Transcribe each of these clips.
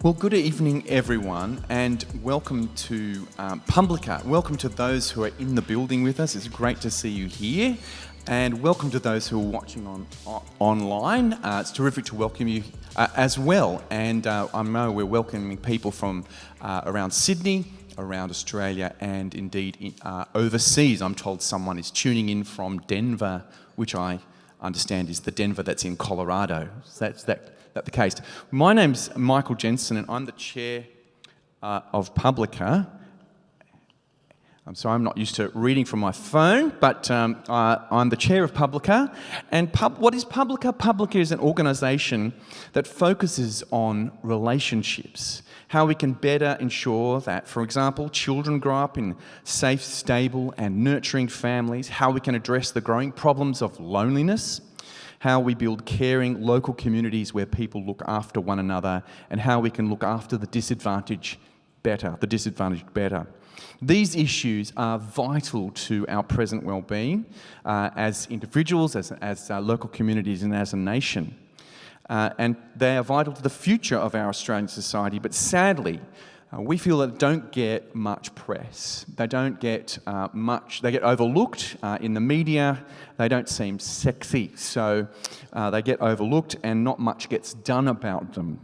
Well, good evening, everyone, and welcome to Publica. Welcome to those who are in the building with us. It's great to see you here, and welcome to those who are watching online. It's terrific to welcome you as well. And I know we're welcoming people from around Sydney, around Australia, and indeed overseas. I'm told someone is tuning in from Denver, which I understand is the Denver that's in Colorado. So that's the case. My name's Michael Jensen, and I'm the chair of Publica. I'm sorry, I'm not used to reading from my phone, but I'm the chair of Publica. And what is Publica? Publica is an organisation that focuses on relationships, how we can better ensure that, for example, children grow up in safe, stable and nurturing families, how we can address the growing problems of loneliness, how we build caring local communities where people look after one another, and how we can look after the disadvantaged better. These issues are vital to our present well-being as individuals, as local communities and as a nation. And they are vital to the future of our Australian society, but sadly, we feel that they don't get much press. They don't get they get overlooked in the media. They don't seem sexy, so they get overlooked and not much gets done about them.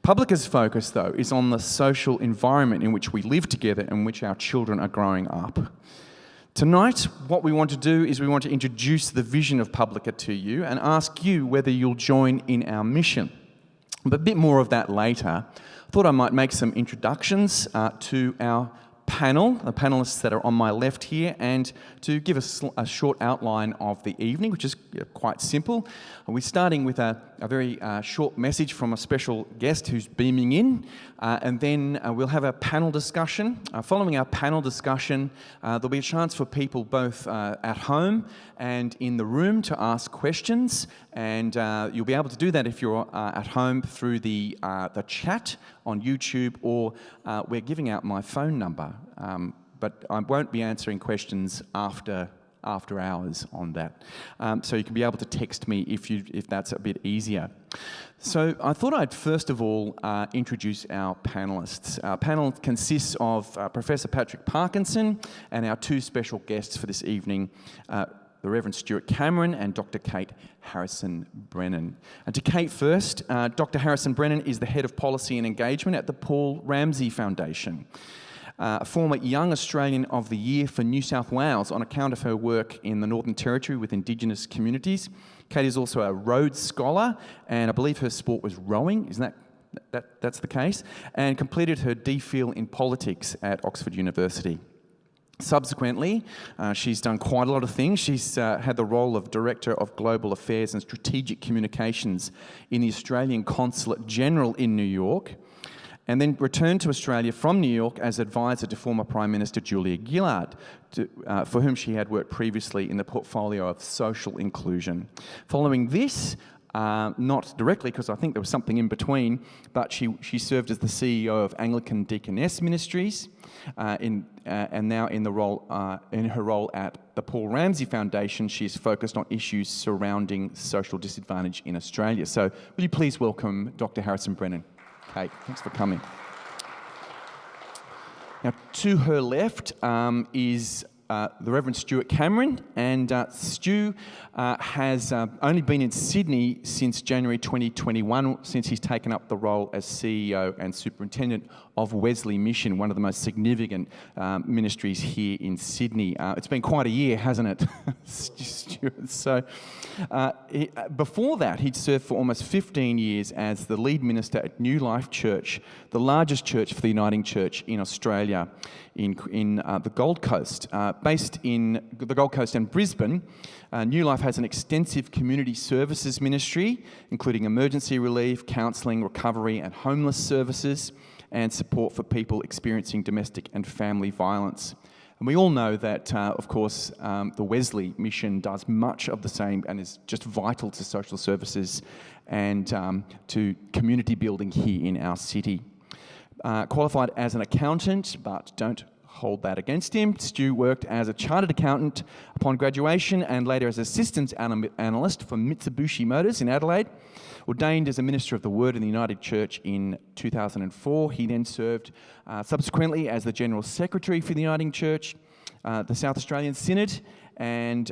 Publica's focus, though, is on the social environment in which we live together and in which our children are growing up. Tonight, what we want to do is we want to introduce the vision of Publica to you and ask you whether you'll join in our mission. But a bit more of that later. I thought I might make some introductions to our panel, the panellists that are on my left here, and to give us a short outline of the evening, which is quite simple. We're starting with a very short message from a special guest who's beaming in, and then we'll have a panel discussion. Following our panel discussion, there'll be a chance for people both at home and in the room to ask questions, and you'll be able to do that if you're at home through the chat on YouTube, or we're giving out my phone number, but I won't be answering questions after hours on that. So you can be able to text me if that's a bit easier. So I thought I'd first of all introduce our panellists. Our panel consists of Professor Patrick Parkinson and our two special guests for this evening, the Reverend Stuart Cameron and Dr. Kate Harrison-Brennan. And to Kate first, Dr. Harrison-Brennan is the Head of Policy and Engagement at the Paul Ramsay Foundation. A former Young Australian of the Year for New South Wales on account of her work in the Northern Territory with Indigenous communities. Kate is also a Rhodes Scholar, and I believe her sport was rowing, isn't that's the case? And completed her DPhil in politics at Oxford University. Subsequently, she's done quite a lot of things. She's had the role of Director of Global Affairs and Strategic Communications in the Australian Consulate General in New York, and then returned to Australia from New York as advisor to former Prime Minister Julia Gillard, for whom she had worked previously in the portfolio of social inclusion. Following this, not directly, because I think there was something in between, but she served as the CEO of Anglican Deaconess Ministries, and now in her role at the Paul Ramsay Foundation, she is focused on issues surrounding social disadvantage in Australia. So will you please welcome Dr. Harrison-Brennan. Kate, thanks for coming. Now, to her left is the Reverend Stuart Cameron, and Stu has only been in Sydney since January 2021, since he's taken up the role as CEO and Superintendent of Wesley Mission, one of the most significant ministries here in Sydney. It's been quite a year, hasn't it, Stuart? So, before that, he'd served for almost 15 years as the lead minister at New Life Church, the largest church for the Uniting Church in Australia, in the Gold Coast. Based in the Gold Coast and Brisbane, New Life has an extensive community services ministry, including emergency relief, counselling, recovery and homeless services, and support for people experiencing domestic and family violence. And we all know that, of course, the Wesley Mission does much of the same and is just vital to social services and to community building here in our city. Qualified as an accountant, but don't hold that against him. Stu worked as a chartered accountant upon graduation and later as assistant analyst for Mitsubishi Motors in Adelaide. Ordained as a minister of the Word in the United Church in 2004. He then served subsequently as the General Secretary for the Uniting Church, the South Australian Synod, and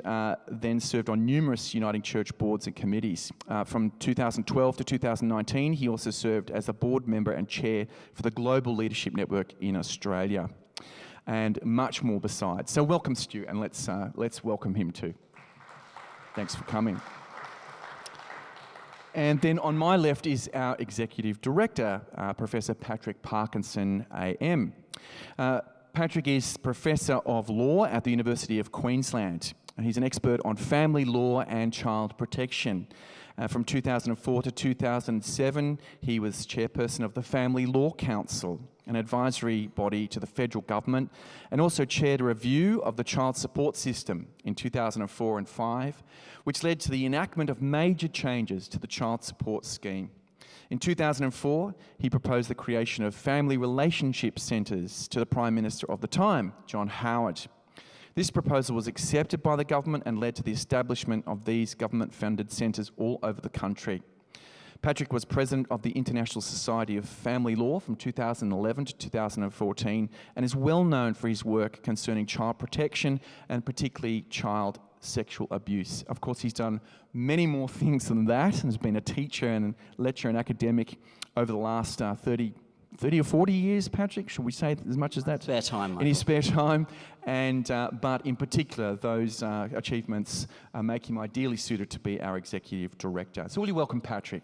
then served on numerous Uniting Church boards and committees. From 2012 to 2019, he also served as a board member and chair for the Global Leadership Network in Australia, and much more besides. So welcome, Stu, and let's welcome him too. Thanks for coming. And then on my left is our Executive Director, Professor Patrick Parkinson, AM. Patrick is Professor of Law at the University of Queensland. He's an expert on family law and child protection. From 2004 to 2007, he was chairperson of the Family Law Council, an advisory body to the federal government, and also chaired a review of the child support system in 2004 and 5, which led to the enactment of major changes to the child support scheme. In 2004, he proposed the creation of family relationship centres to the Prime Minister of the time, John Howard. This proposal was accepted by the government and led to the establishment of these government-funded centres all over the country. Patrick was president of the International Society of Family Law from 2011 to 2014 and is well known for his work concerning child protection and particularly child sexual abuse. Of course, he's done many more things than that and has been a teacher and lecturer and academic over the last 30 or 40 years, Patrick, should we say as much as that? Spare time, Michael. In his spare time, and but in particular, those achievements make him ideally suited to be our Executive Director. So will you welcome Patrick?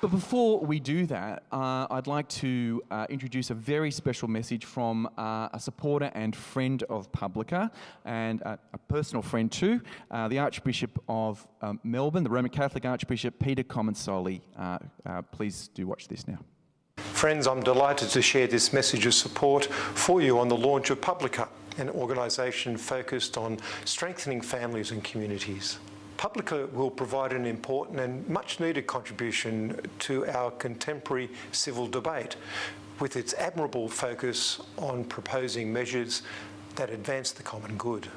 But before we do that, I'd like to introduce a very special message from a supporter and friend of Publica, and a personal friend too, the Archbishop of Melbourne, the Roman Catholic Archbishop, Peter Comensoli. Please do watch this now. Friends, I'm delighted to share this message of support for you on the launch of Publica, an organisation focused on strengthening families and communities. Publica will provide an important and much needed contribution to our contemporary civil debate with its admirable focus on proposing measures that advance the common good.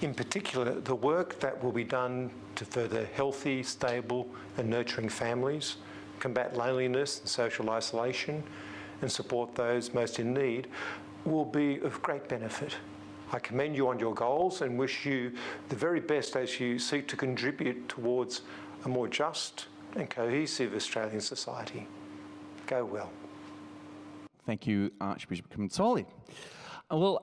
In particular, the work that will be done to further healthy, stable and nurturing families, combat loneliness and social isolation and support those most in need will be of great benefit. I commend you on your goals and wish you the very best as you seek to contribute towards a more just and cohesive Australian society. Go well. Thank you, Archbishop Comensoli. Well,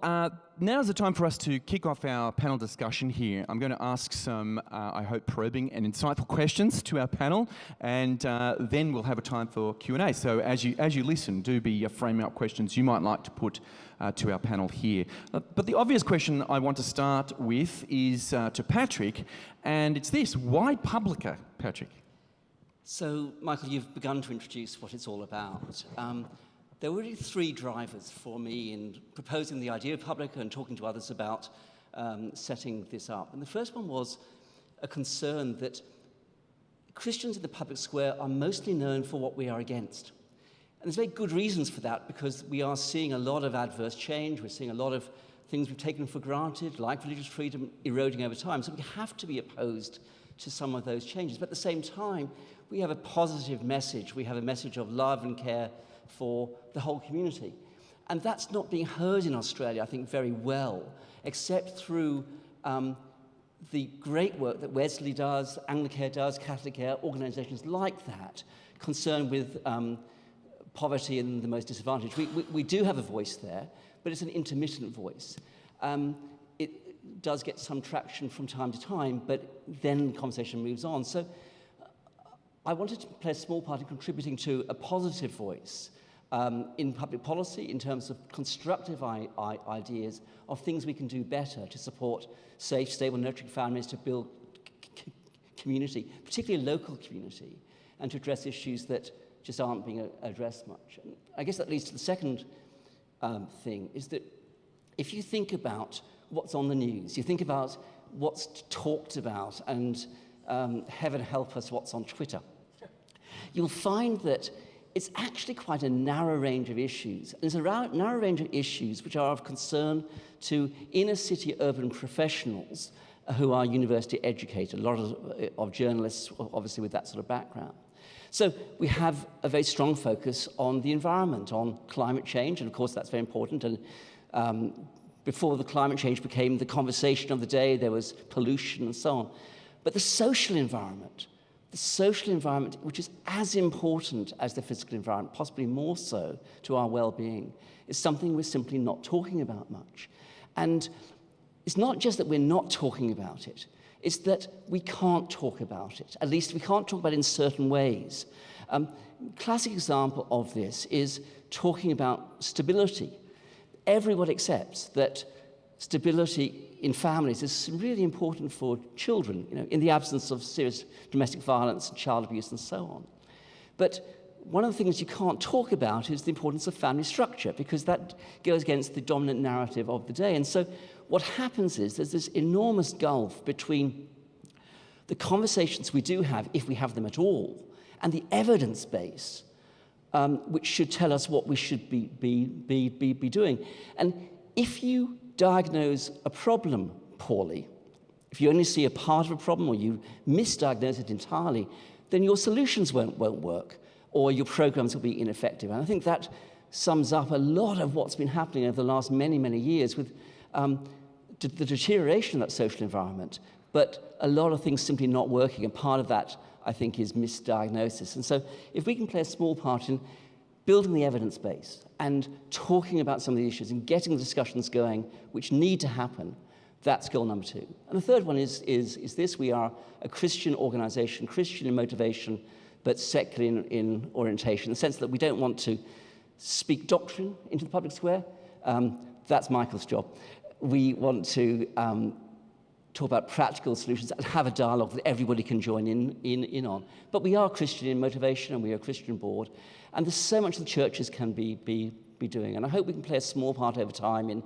now's the time for us to kick off our panel discussion here. I'm going to ask some, I hope, probing and insightful questions to our panel, and then we'll have a time for Q&A. So as you listen, do be framing up questions you might like to put to our panel here. But the obvious question I want to start with is to Patrick, and it's this: why Publica, Patrick? So, Michael, you've begun to introduce what it's all about. There were really three drivers for me in proposing the idea of Publica and talking to others about setting this up. And the first one was a concern that Christians in the public square are mostly known for what we are against. And there's very good reasons for that, because we are seeing a lot of adverse change. We're seeing a lot of things we've taken for granted, like religious freedom, eroding over time. So we have to be opposed to some of those changes. But at the same time, we have a positive message. We have a message of love and care for the whole community. And that's not being heard in Australia, I think, very well, except through the great work that Wesley does, Anglicare does, Catholic Care, organisations like that, concerned with poverty and the most disadvantaged. We do have a voice there, but it's an intermittent voice. It does get some traction from time to time, but then the conversation moves on. So I wanted to play a small part in contributing to a positive voice in public policy in terms of constructive ideas of things we can do better to support safe, stable, nurturing families, to build community, particularly local community, and to address issues that just aren't being addressed much. And I guess that leads to the second thing, is that if you think about what's on the news, you think about what's talked about, and heaven help us, what's on Twitter, you'll find that it's actually quite a narrow range of issues. And it's a narrow range of issues which are of concern to inner city urban professionals who are university educated, a lot of journalists, obviously, with that sort of background. So we have a very strong focus on the environment, on climate change, and of course that's very important. And before the climate change became the conversation of the day, there was pollution and so on. But the social environment, which is as important as the physical environment, possibly more so to our well-being, is something we're simply not talking about much. And it's not just that we're not talking about it, it's that we can't talk about it. At least we can't talk about it in certain ways. Classic example of this is talking about stability. Everyone accepts that stability in families is really important for children, in the absence of serious domestic violence, child abuse, and so on. But one of the things you can't talk about is the importance of family structure, because that goes against the dominant narrative of the day. And so what happens is there's this enormous gulf between the conversations we do have, if we have them at all, and the evidence base, which should tell us what we should be doing. And if you diagnose a problem poorly, if you only see a part of a problem or you misdiagnose it entirely, then your solutions won't work, or your programs will be ineffective. And I think that sums up a lot of what's been happening over the last many, many years with the deterioration of that social environment, but a lot of things simply not working, and part of that, I think, is misdiagnosis. And so if we can play a small part in building the evidence base and talking about some of the issues and getting the discussions going which need to happen, that's goal number 2. And the third one is this: we are a Christian organization, Christian in motivation, but secular in orientation, in the sense that we don't want to speak doctrine into the public square. That's Michael's job. We want to talk about practical solutions and have a dialogue that everybody can join in on. But we are Christian in motivation, and we are a Christian board, and there's so much the churches can be doing. And I hope we can play a small part over time in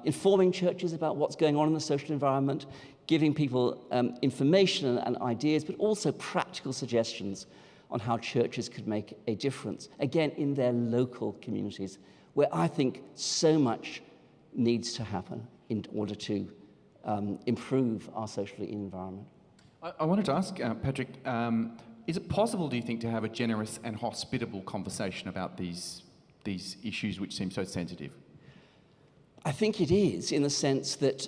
informing churches about what's going on in the social environment, giving people information and ideas, but also practical suggestions on how churches could make a difference, again, in their local communities, where I think so much needs to happen in order to improve our social environment. I wanted to ask, Patrick, is it possible, do you think, to have a generous and hospitable conversation about these issues which seem so sensitive? I think it is, in the sense that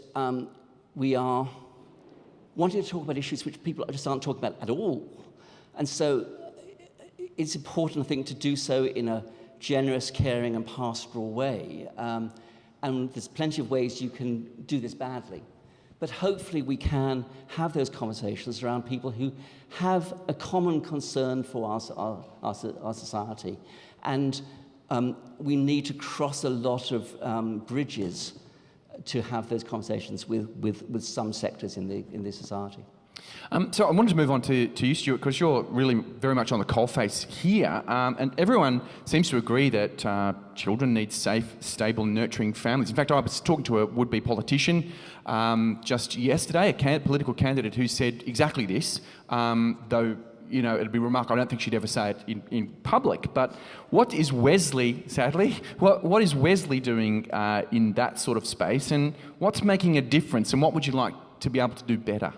we are wanting to talk about issues which people just aren't talking about at all. And so it's important, I think, to do so in a generous, caring, and pastoral way. And there's plenty of ways you can do this badly. But hopefully we can have those conversations around people who have a common concern for our society. And we need to cross a lot of bridges to have those conversations with some sectors in the society. So I wanted to move on to you, Stuart, because you're really very much on the coalface here, and everyone seems to agree that children need safe, stable, nurturing families. In fact, I was talking to a would-be politician just yesterday, a political candidate who said exactly this, though, it'd be remarkable. I don't think she'd ever say it in public. But what is Wesley, sadly, what is Wesley doing in that sort of space, and what's making a difference, and what would you like to be able to do better?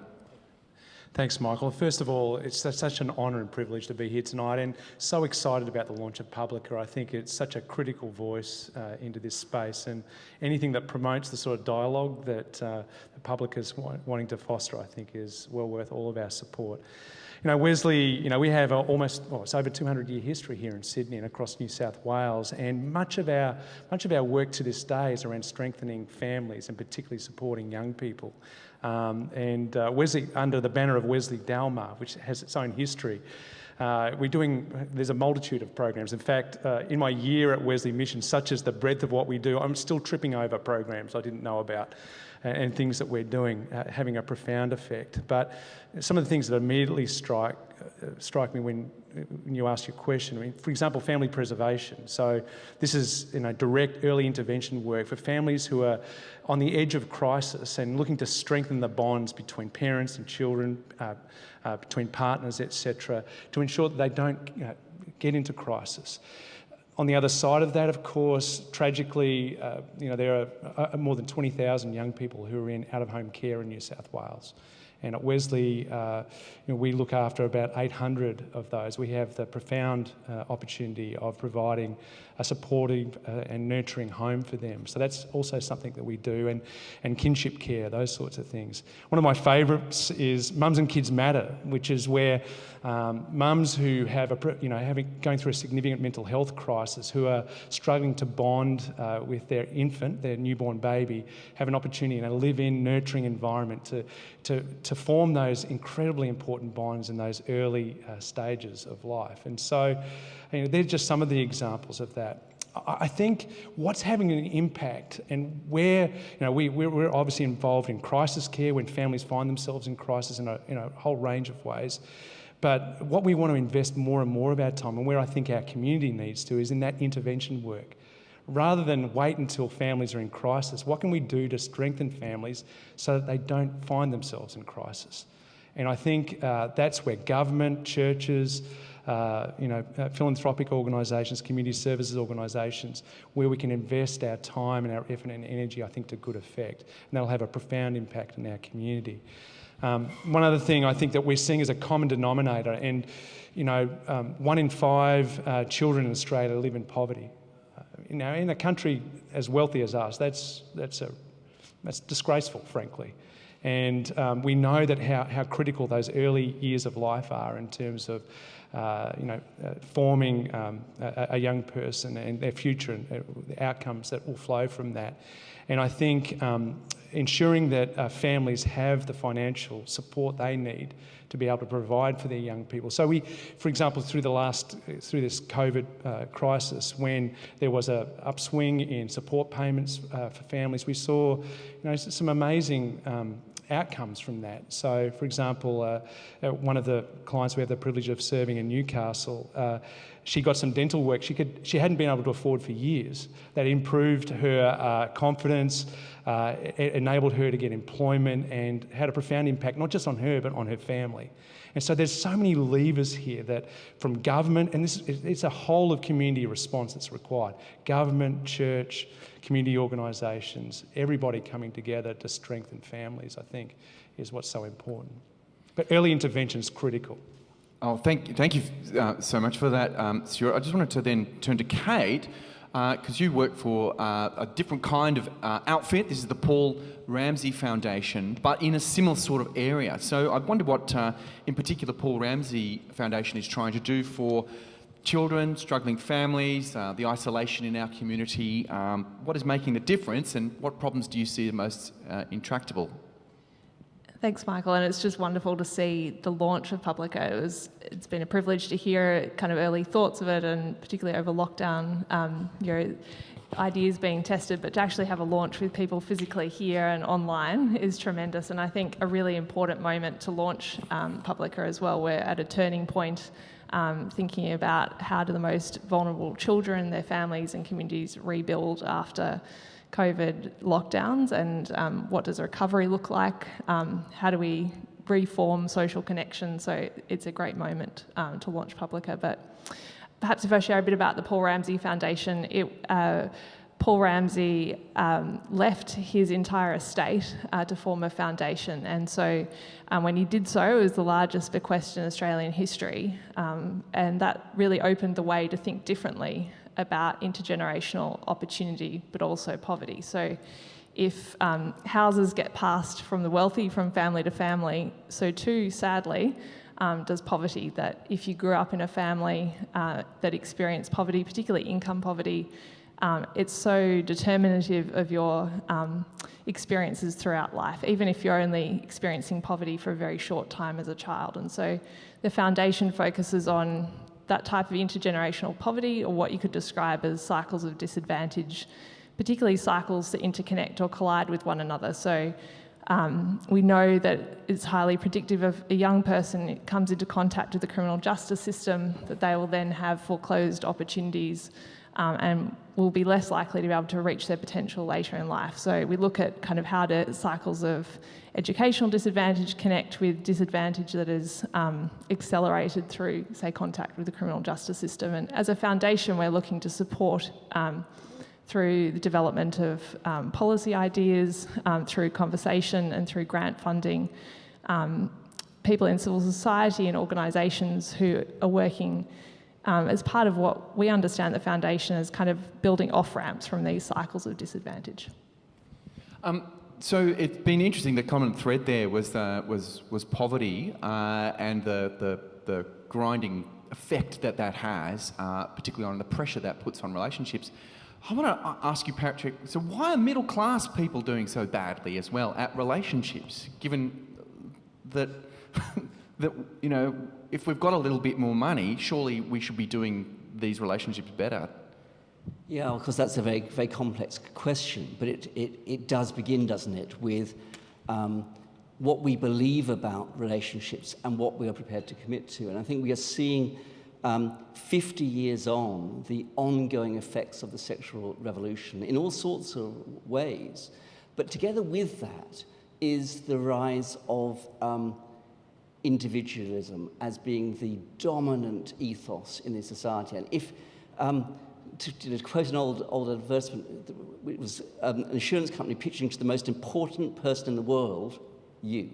Thanks, Michael. First of all, it's such an honour and privilege to be here tonight, and so excited about the launch of Publica. I think it's such a critical voice into this space, and anything that promotes the sort of dialogue that Publica's wanting to foster, I think, is well worth all of our support. Wesley, we have it's over 200-year history here in Sydney and across New South Wales, and much of our work to this day is around strengthening families and particularly supporting young people. Wesley, under the banner of Wesley Dalmar, which has its own history, there's a multitude of programs. In fact, in my year at Wesley Mission, such as the breadth of what we do, I'm still tripping over programs I didn't know about and things that we're doing having a profound effect. But some of the things that immediately strike me when you ask your question, for example, family preservation. So this is direct early intervention work for families who are on the edge of crisis and looking to strengthen the bonds between parents and children, between partners, etc., to ensure that they don't get into crisis. On the other side of that, of course, tragically, there are more than 20,000 young people who are in out-of-home care in New South Wales. And at Wesley, we look after about 800 of those. We have the profound opportunity of providing a supportive and nurturing home for them. So that's also something that we do, and kinship care, those sorts of things. One of my favourites is Mums and Kids Matter, which is where mums who have going through a significant mental health crisis, who are struggling to bond with their infant, their newborn baby, have an opportunity in a live-in, nurturing environment to form those incredibly important bonds in those early stages of life. And so, they're just some of the examples of that. I think what's having an impact, and where we're obviously involved in crisis care when families find themselves in crisis in a whole range of ways. But what we want to invest more and more of our time, and where I think our community needs to, is in that intervention work. Rather than wait until families are in crisis, what can we do to strengthen families so that they don't find themselves in crisis? And I think that's where government, churches, philanthropic organisations, community services organisations, where we can invest our time and our effort and energy, I think, to good effect. And that'll have a profound impact in our community. One other thing I think that we're seeing as a common denominator, and 1 in 5 children in Australia live in poverty. In a country as wealthy as us, that's disgraceful, frankly. And we know that how critical those early years of life are in terms of forming a young person and their future and the outcomes that will flow from that. And I think ensuring that families have the financial support they need to be able to provide for their young people. So we, for example, through this COVID crisis, when there was a upswing in support payments for families, we saw some amazing outcomes from that. So, for example, one of the clients we have the privilege of serving in Newcastle, she got some dental work she hadn't been able to afford for years. That improved her confidence, it enabled her to get employment, and had a profound impact not just on her but on her family. And so there's so many levers here that from government, and it's a whole of community response that's required. Government, church, community organisations, everybody coming together to strengthen families, I think, is what's so important. But early intervention is critical. Oh, thank you so much for that, Stuart. I just wanted to then turn to Kate, because you work for a different kind of outfit. This is the Paul Ramsay Foundation, but in a similar sort of area. So I wonder what, in particular, Paul Ramsay Foundation is trying to do for children, struggling families, the isolation in our community. What is making the difference, and what problems do you see the most intractable? Thanks, Michael, and it's just wonderful to see the launch of Publica. It's been a privilege to hear kind of early thoughts of it, and particularly over lockdown, ideas being tested, but to actually have a launch with people physically here and online is tremendous, and I think a really important moment to launch Publica as well. We're at a turning point, thinking about how do the most vulnerable children, their families and communities rebuild after COVID lockdowns, and what does recovery look like? How do we reform social connection? So it's a great moment to launch Publica. But perhaps if I share a bit about the Paul Ramsay Foundation, Paul Ramsay left his entire estate to form a foundation, and so when he did so, it was the largest bequest in Australian history, and that really opened the way to think differently about intergenerational opportunity, but also poverty. So if houses get passed from the wealthy from family to family, so too, sadly, does poverty. That if you grew up in a family that experienced poverty, particularly income poverty, it's so determinative of your experiences throughout life, even if you're only experiencing poverty for a very short time as a child. And so the foundation focuses on that type of intergenerational poverty, or what you could describe as cycles of disadvantage, particularly cycles that interconnect or collide with one another. So we know that it's highly predictive of a young person that comes into contact with the criminal justice system, that they will then have foreclosed opportunities and will be less likely to be able to reach their potential later in life. So we look at kind of how do cycles of educational disadvantage connect with disadvantage that is accelerated through, say, contact with the criminal justice system. And as a foundation, we're looking to support through the development of policy ideas, through conversation and through grant funding, people in civil society and organisations who are working as part of what we understand the foundation as kind of building off-ramps from these cycles of disadvantage. So it's been interesting. The common thread there was poverty and the grinding effect that has, particularly on the pressure that puts on relationships. I want to ask you, Patrick, so why are middle class people doing so badly as well at relationships, given that that, you know, if we've got a little bit more money, surely we should be doing these relationships better? Yeah, of course, that's a very, very complex question, but it does begin, doesn't it, with what we believe about relationships and what we are prepared to commit to. And I think we are seeing 50 years on the ongoing effects of the sexual revolution in all sorts of ways. But together with that is the rise of individualism as being the dominant ethos in this society. And if, to quote an old advertisement, it was an insurance company pitching to the most important person in the world, you.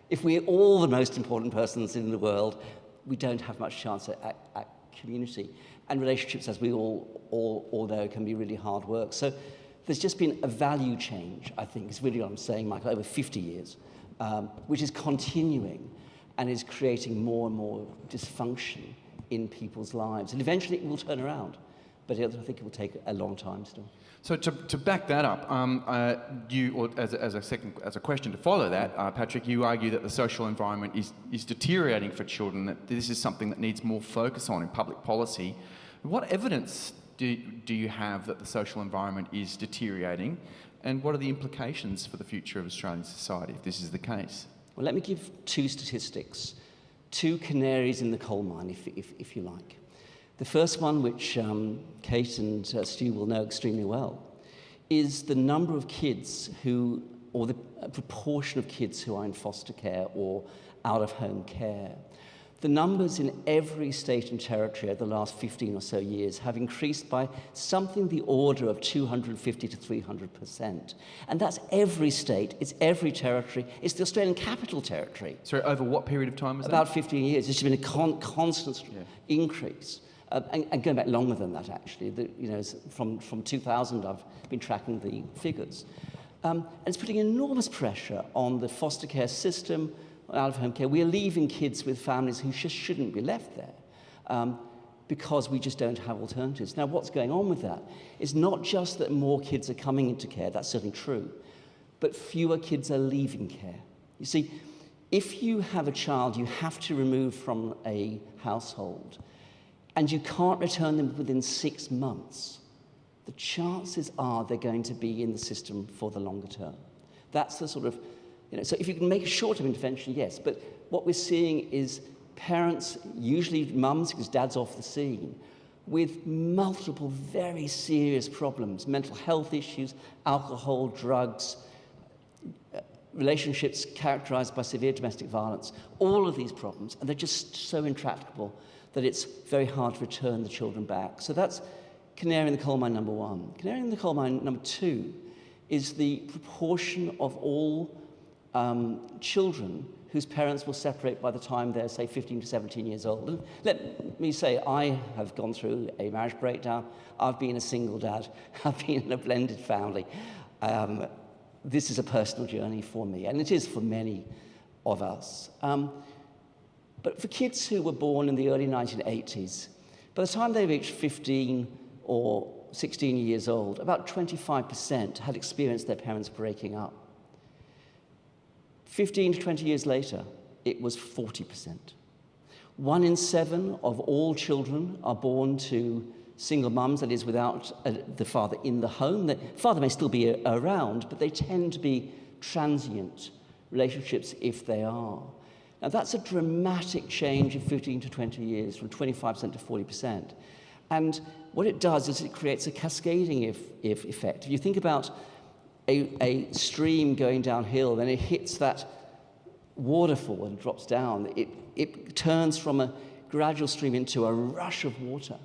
If we're all the most important persons in the world, we don't have much chance at community. And relationships, as we all know, can be really hard work. So there's just been a value change, I think, is really what I'm saying, Michael, over 50 years, which is continuing and is creating more and more dysfunction in people's lives. And eventually it will turn around, but I think it will take a long time still. So to back that up, as a question to follow that, Patrick, you argue that the social environment is deteriorating for children, that this is something that needs more focus on in public policy. What evidence do you have that the social environment is deteriorating, and what are the implications for the future of Australian society if this is the case? Well, let me give two statistics, two canaries in the coal mine, if you like. The first one, which Kate and Stu will know extremely well, is the number of kids who, or the proportion of kids who are in foster care or out-of-home care. The numbers in every state and territory over the last 15 or so years have increased by something the order of 250 to 300%. And that's every state, it's every territory, it's the Australian Capital Territory. So over what period of time was that? About 15 years. It's been a constant increase. And going back longer than that, actually. From 2000, I've been tracking the figures. And it's putting enormous pressure on the foster care system, out-of-home care. We are leaving kids with families who just shouldn't be left there because we just don't have alternatives. Now, what's going on with that is not just that more kids are coming into care, that's certainly true, but fewer kids are leaving care. You see, if you have a child you have to remove from a household and you can't return them within 6 months, the chances are they're going to be in the system for the longer term. That's the sort of, so if you can make a short-term intervention, yes, but what we're seeing is parents, usually mums, because dad's off the scene, with multiple very serious problems, mental health issues, alcohol, drugs, relationships characterized by severe domestic violence, all of these problems, and they're just so intractable that it's very hard to return the children back. So that's canary in the coal mine number one. Canary in the coal mine number two is the proportion of all children whose parents will separate by the time they're, say, 15 to 17 years old. And let me say, I have gone through a marriage breakdown. I've been a single dad. I've been in a blended family. This is a personal journey for me, and it is for many of us. But for kids who were born in the early 1980s, by the time they reached 15 or 16 years old, about 25% had experienced their parents breaking up. 15 to 20 years later, it was 40%. 1 in 7 of all children are born to single mums, that is, without the father in the home. The father may still be around, but they tend to be transient relationships if they are. Now, that's a dramatic change in 15 to 20 years, from 25% to 40%. And what it does is it creates a cascading effect. If you think about a stream going downhill, then it hits that waterfall and drops down. It turns from a gradual stream into a rush of water.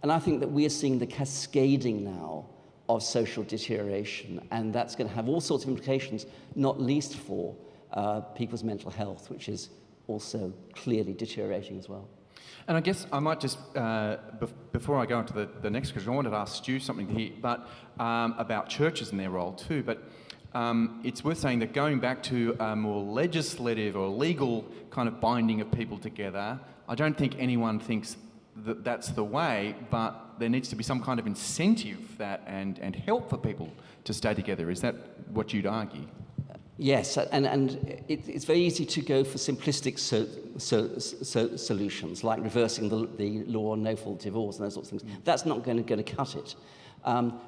And I think that we are seeing the cascading now of social deterioration, and that's going to have all sorts of implications, not least for people's mental health, which is also clearly deteriorating as well. And I guess I might just, before I go on to the next question, I wanted to ask Stu something here, but about churches and their role too. But it's worth saying that going back to a more legislative or legal kind of binding of people together, I don't think anyone thinks that that's the way, but there needs to be some kind of incentive and help for people to stay together. Is that what you'd argue? Yes, and it's very easy to go for simplistic solutions, like reversing the law on no-fault divorce and those sorts of things. That's not going to cut it.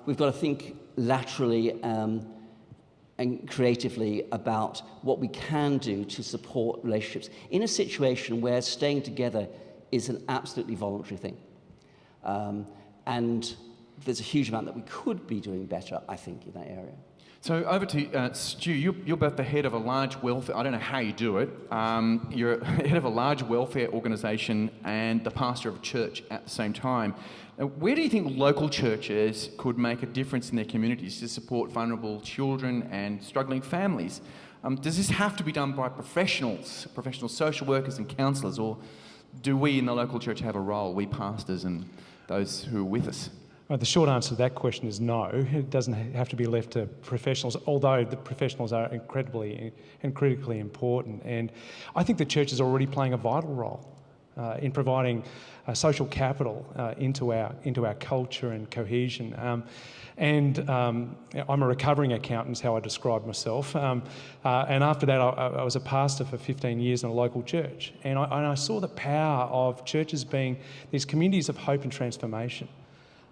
We've got to think laterally and creatively about what we can do to support relationships in a situation where staying together is an absolutely voluntary thing. And there's a huge amount that we could be doing better, I think, in that area. So over to Stu, you're both the head of a large welfare, I don't know how you do it, you're head of a large welfare organisation and the pastor of a church at the same time. Now, where do you think local churches could make a difference in their communities to support vulnerable children and struggling families? Does this have to be done by professionals, professional social workers and counsellors, or do we in the local church have a role, we pastors and those who are with us? The short answer to that question is no. It doesn't have to be left to professionals, although the professionals are incredibly and critically important. And I think the church is already playing a vital role in providing social capital into our culture and cohesion. I'm a recovering accountant, is how I describe myself. And after that, I was a pastor for 15 years in a local church. And I saw the power of churches being these communities of hope and transformation.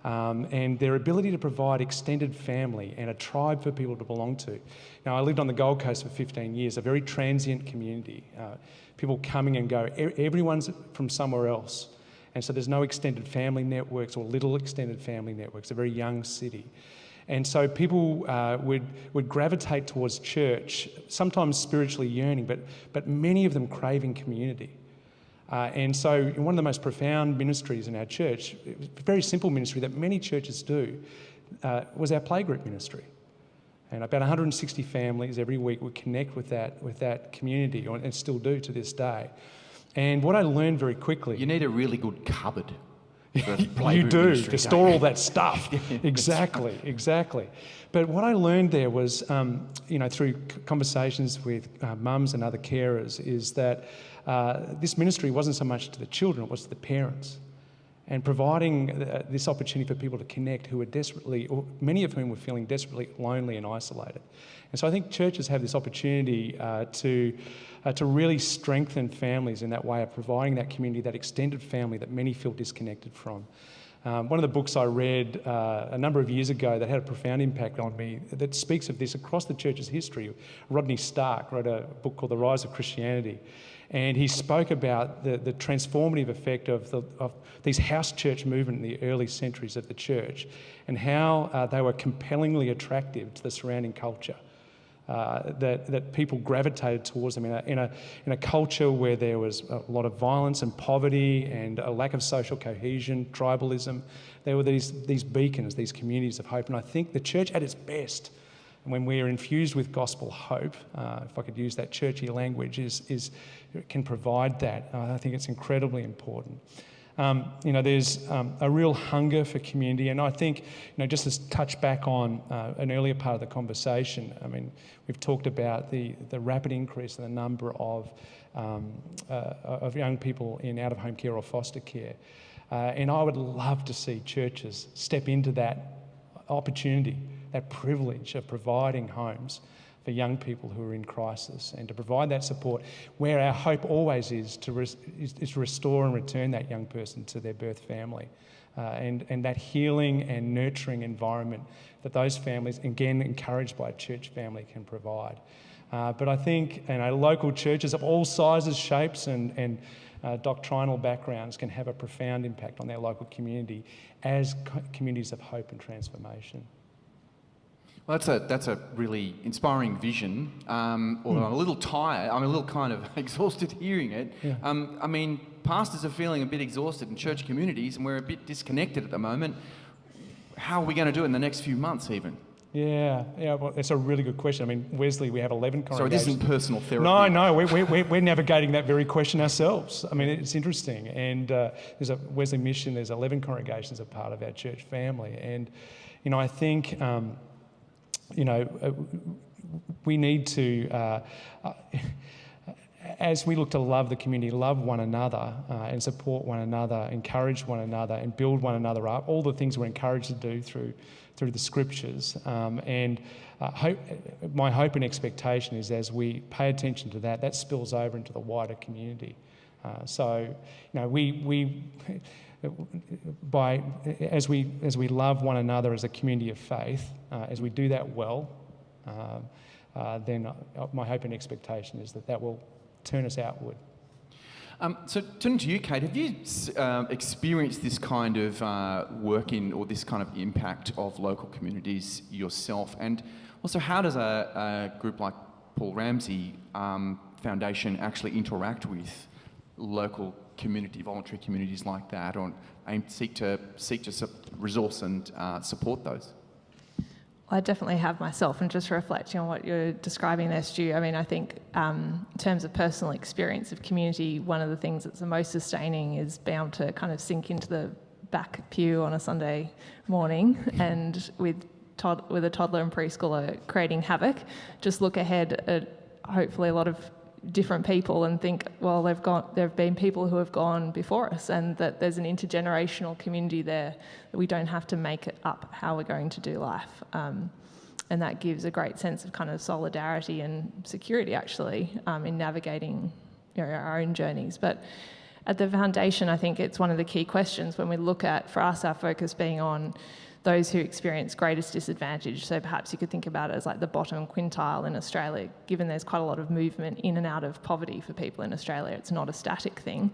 And their ability to provide extended family and a tribe for people to belong to. Now, I lived on the Gold Coast for 15 years, a very transient community. People coming and go. Everyone's from somewhere else. And so there's no extended family networks or little extended family networks. It's a very young city. And so people would gravitate towards church, sometimes spiritually yearning, but many of them craving community. And so one of the most profound ministries in our church, a very simple ministry that many churches do, was our playgroup ministry. And about 160 families every week would connect with that community, and still do to this day. And what I learned very quickly... You need a really good cupboard. You do, to store all that stuff. Exactly. But what I learned there was, through conversations with mums and other carers, is that this ministry wasn't so much to the children, it was to the parents. And providing this opportunity for people to connect who are desperately, or many of whom were feeling desperately lonely and isolated. And so I think churches have this opportunity to really strengthen families in that way of providing that community, that extended family that many feel disconnected from. One of the books I read a number of years ago that had a profound impact on me that speaks of this across the church's history. Rodney Stark wrote a book called The Rise of Christianity. And he spoke about the transformative effect of these house church movement in the early centuries of the church, and how they were compellingly attractive to the surrounding culture. That people gravitated towards them in a culture where there was a lot of violence and poverty and a lack of social cohesion, tribalism. There were these beacons, these communities of hope. And I think the church at its best, when we are infused with gospel hope, if I could use that churchy language, can provide that. I think it's incredibly important. There's a real hunger for community, and I think, just to touch back on an earlier part of the conversation, I mean, we've talked about the rapid increase in the number of young people in out-of-home care or foster care, and I would love to see churches step into that opportunity, that privilege of providing homes for young people who are in crisis, and to provide that support where our hope always is to restore and return that young person to their birth family, and that healing and nurturing environment that those families, again encouraged by a church family, can provide. But I think local churches of all sizes, shapes and doctrinal backgrounds can have a profound impact on their local community as communities of hope and transformation. Well, that's a really inspiring vision. Although I'm a little tired, I'm a little kind of exhausted hearing it. Yeah. I mean, pastors are feeling a bit exhausted in church communities, and we're a bit disconnected at the moment. How are we going to do it in the next few months, even? Yeah, well, it's a really good question. I mean, Wesley, we have 11 congregations. Sorry, this isn't personal therapy. No, we're navigating that very question ourselves. I mean, it's interesting. And there's a Wesley mission, there's 11 congregations a part of our church family. And, I think, we need to, as we look to love the community, love one another and support one another, encourage one another and build one another up, all the things we're encouraged to do through the scriptures. My hope and expectation is as we pay attention to that, that spills over into the wider community. As we love one another as a community of faith, as we do that well, then my hope and expectation is that will turn us outward. So turning to you, Kate, have you experienced this kind of work or this kind of impact of local communities yourself? And also, how does a group like Paul Ramsey Foundation actually interact with local voluntary communities like that, or seek to resource and support those? I definitely have myself, and just reflecting on what you're describing there, Stu, I mean, I think in terms of personal experience of community, one of the things that's the most sustaining is being able to kind of sink into the back pew on a Sunday morning and with a toddler and preschooler creating havoc, just look ahead at hopefully a lot of different people and think, well, there have been people who have gone before us, and that there's an intergenerational community there, that we don't have to make it up how we're going to do life. And that gives a great sense of kind of solidarity and security, actually, in navigating our own journeys. But at the foundation, I think it's one of the key questions when we look at, for us, our focus being on those who experience greatest disadvantage. So perhaps you could think about it as like the bottom quintile in Australia, given there's quite a lot of movement in and out of poverty for people in Australia. It's not a static thing.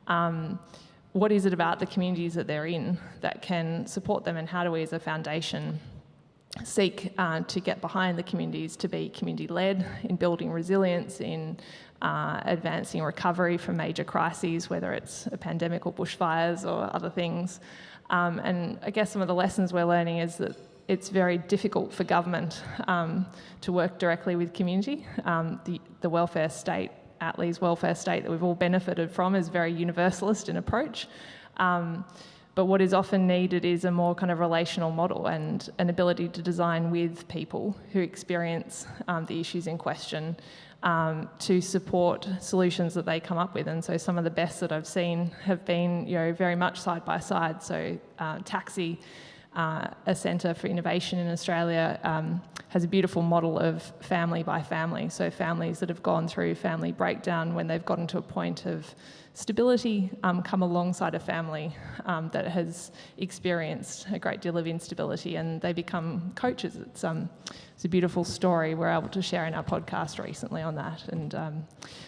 What is it about the communities that they're in that can support them, and how do we as a foundation seek to get behind the communities to be community-led in building resilience, in advancing recovery from major crises, whether it's a pandemic or bushfires or other things. And I guess some of the lessons we're learning is that it's very difficult for government to work directly with community. The welfare state, Attlee's welfare state that we've all benefited from, is very universalist in approach. But what is often needed is a more kind of relational model and an ability to design with people who experience the issues in question, to support solutions that they come up with. And so some of the best that I've seen have been, very much side by side. So Taxi, a centre for innovation in Australia, has a beautiful model of family by family. So families that have gone through family breakdown, when they've gotten to a point of stability, come alongside a family that has experienced a great deal of instability, and they become coaches. It's a beautiful story we're able to share in our podcast recently on that, and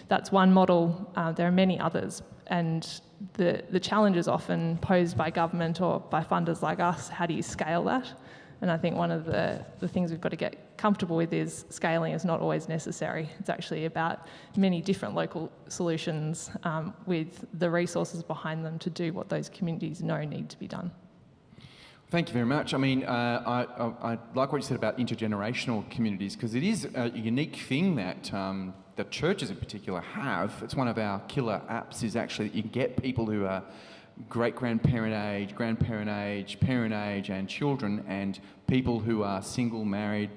that's one model. There are many others, and the challenge is often posed by government or by funders like us. How do you scale that? And I think one of the things we've got to get comfortable with is scaling is not always necessary. It's actually about many different local solutions with the resources behind them to do what those communities know need to be done. Thank you very much. I mean, I like what you said about intergenerational communities, because it is a unique thing that that churches in particular have. It's one of our killer apps, is actually that you can get people who are great-grandparent age, grandparent age, parent age, and children, and people who are single, married.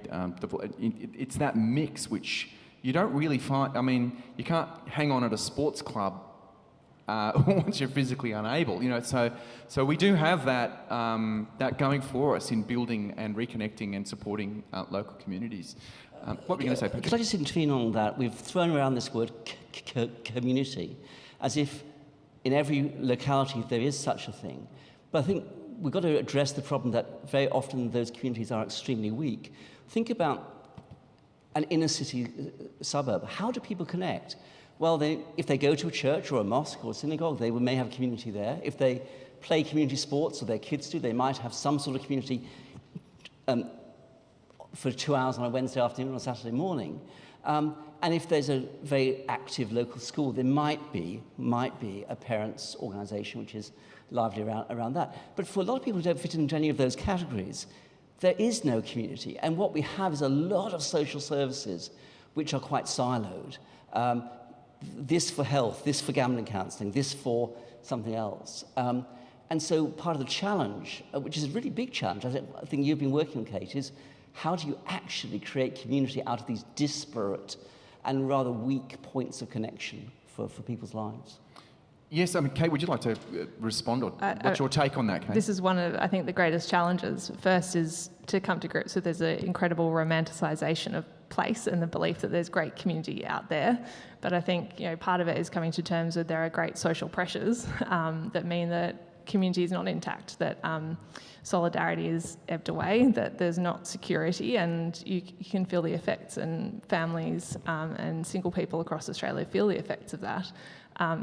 It's that mix which you don't really find. I mean, you can't hang on at a sports club once you're physically unable. So we do have that that going for us in building and reconnecting and supporting local communities. What were you going to say, Patrick? Could I just intervene on that? We've thrown around this word community as if in every locality there is such a thing. But I think we've got to address the problem that very often those communities are extremely weak. Think about an inner city suburb. How do people connect? Well, if they go to a church or a mosque or a synagogue, they may have a community there. If they play community sports, or their kids do, they might have some sort of community for 2 hours on a Wednesday afternoon or Saturday morning. And if there's a very active local school, there might be a parents' organisation which is lively around that. But for a lot of people who don't fit into any of those categories, there is no community. And what we have is a lot of social services which are quite siloed. This for health, this for gambling counselling, this for something else. And so part of the challenge, which is a really big challenge, I think you've been working on, Kate, is how do you actually create community out of these disparate and rather weak points of connection for people's lives? Yes, I mean, Kate, would you like to respond, or what's your take on that, Kate? This is one of, I think, the greatest challenges. First is to come to grips with there's an incredible romanticisation of place and the belief that there's great community out there. But I think, part of it is coming to terms with there are great social pressures that mean that community is not intact, that solidarity is ebbed away, that there's not security, and you can feel the effects, and families and single people across Australia feel the effects of that.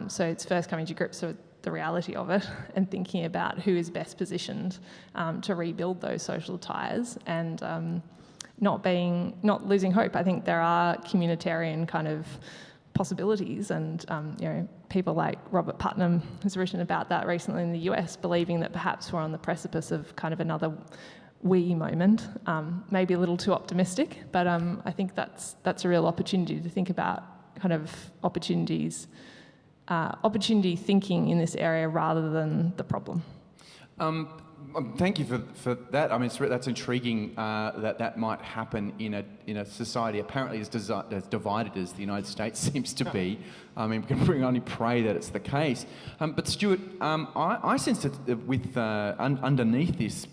So it's first coming to grips with the reality of it and thinking about who is best positioned to rebuild those social ties, and not losing hope. I think there are communitarian kind of possibilities, and people like Robert Putnam has written about that recently in the US, believing that perhaps we're on the precipice of kind of another we moment. Maybe a little too optimistic, but I think that's a real opportunity to think about kind of opportunity thinking in this area rather than the problem. Thank you for that. I mean, that's intriguing that might happen in a society apparently as divided as the United States seems to be. I mean, we can only pray that it's the case. But Stuart, I sense that with underneath this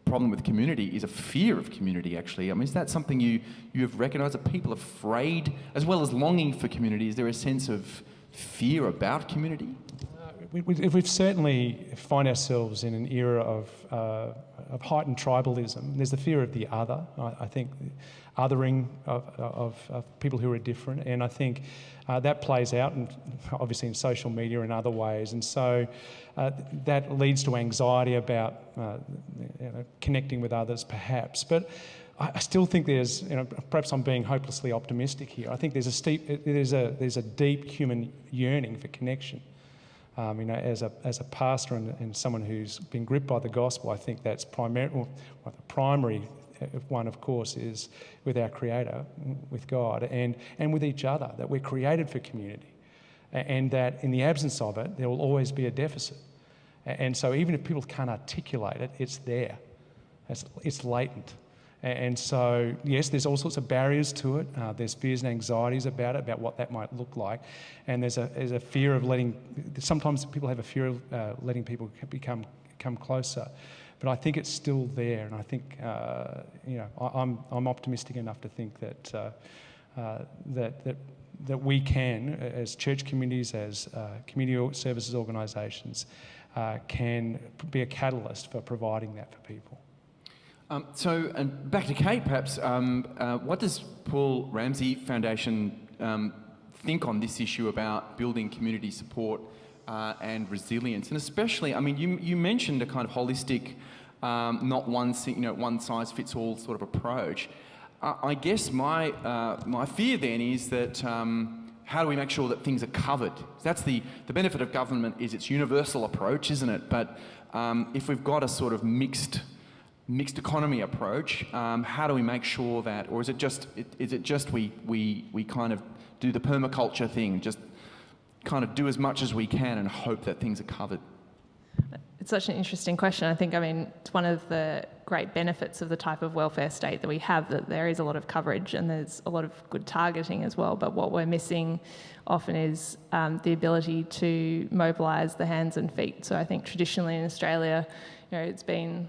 problem with community is a fear of community, actually. I mean, is that something you have recognised? Are people afraid, as well as longing for community? Is there a sense of fear about community? We've certainly find ourselves in an era of heightened tribalism. There's the fear of the other. I think othering of people who are different, and I think that plays out, obviously in social media and other ways. And so that leads to anxiety about connecting with others, perhaps. But I still think there's, perhaps I'm being hopelessly optimistic here. I think there's a deep human yearning for connection. As a pastor and someone who's been gripped by the gospel, I think that's the primary one, of course, is with our Creator, with God, and with each other, that we're created for community, and that in the absence of it, there will always be a deficit. And so even if people can't articulate it, it's there. It's latent. And so, yes, there's all sorts of barriers to it. There's fears and anxieties about what that might look like. And there's a fear of sometimes people have a fear of letting people come closer. But I think it's still there. And I think, I'm optimistic enough to think that we can, as church communities, as community services organisations, can be a catalyst for providing that for people. And back to Kate, perhaps, what does Paul Ramsay Foundation think on this issue about building community support and resilience? And especially, I mean, you mentioned a kind of holistic, not one size-fits-all sort of approach. I guess my fear then is that how do we make sure that things are covered? That's the benefit of government is its universal approach, isn't it? But if we've got a sort of mixed economy approach, how do we make sure that, or is it just we kind of do the permaculture thing, just kind of do as much as we can and hope that things are covered? It's such an interesting question. I think, it's one of the great benefits of the type of welfare state that we have, that there is a lot of coverage and there's a lot of good targeting as well. But what we're missing often is the ability to mobilise the hands and feet. So I think traditionally in Australia, it's been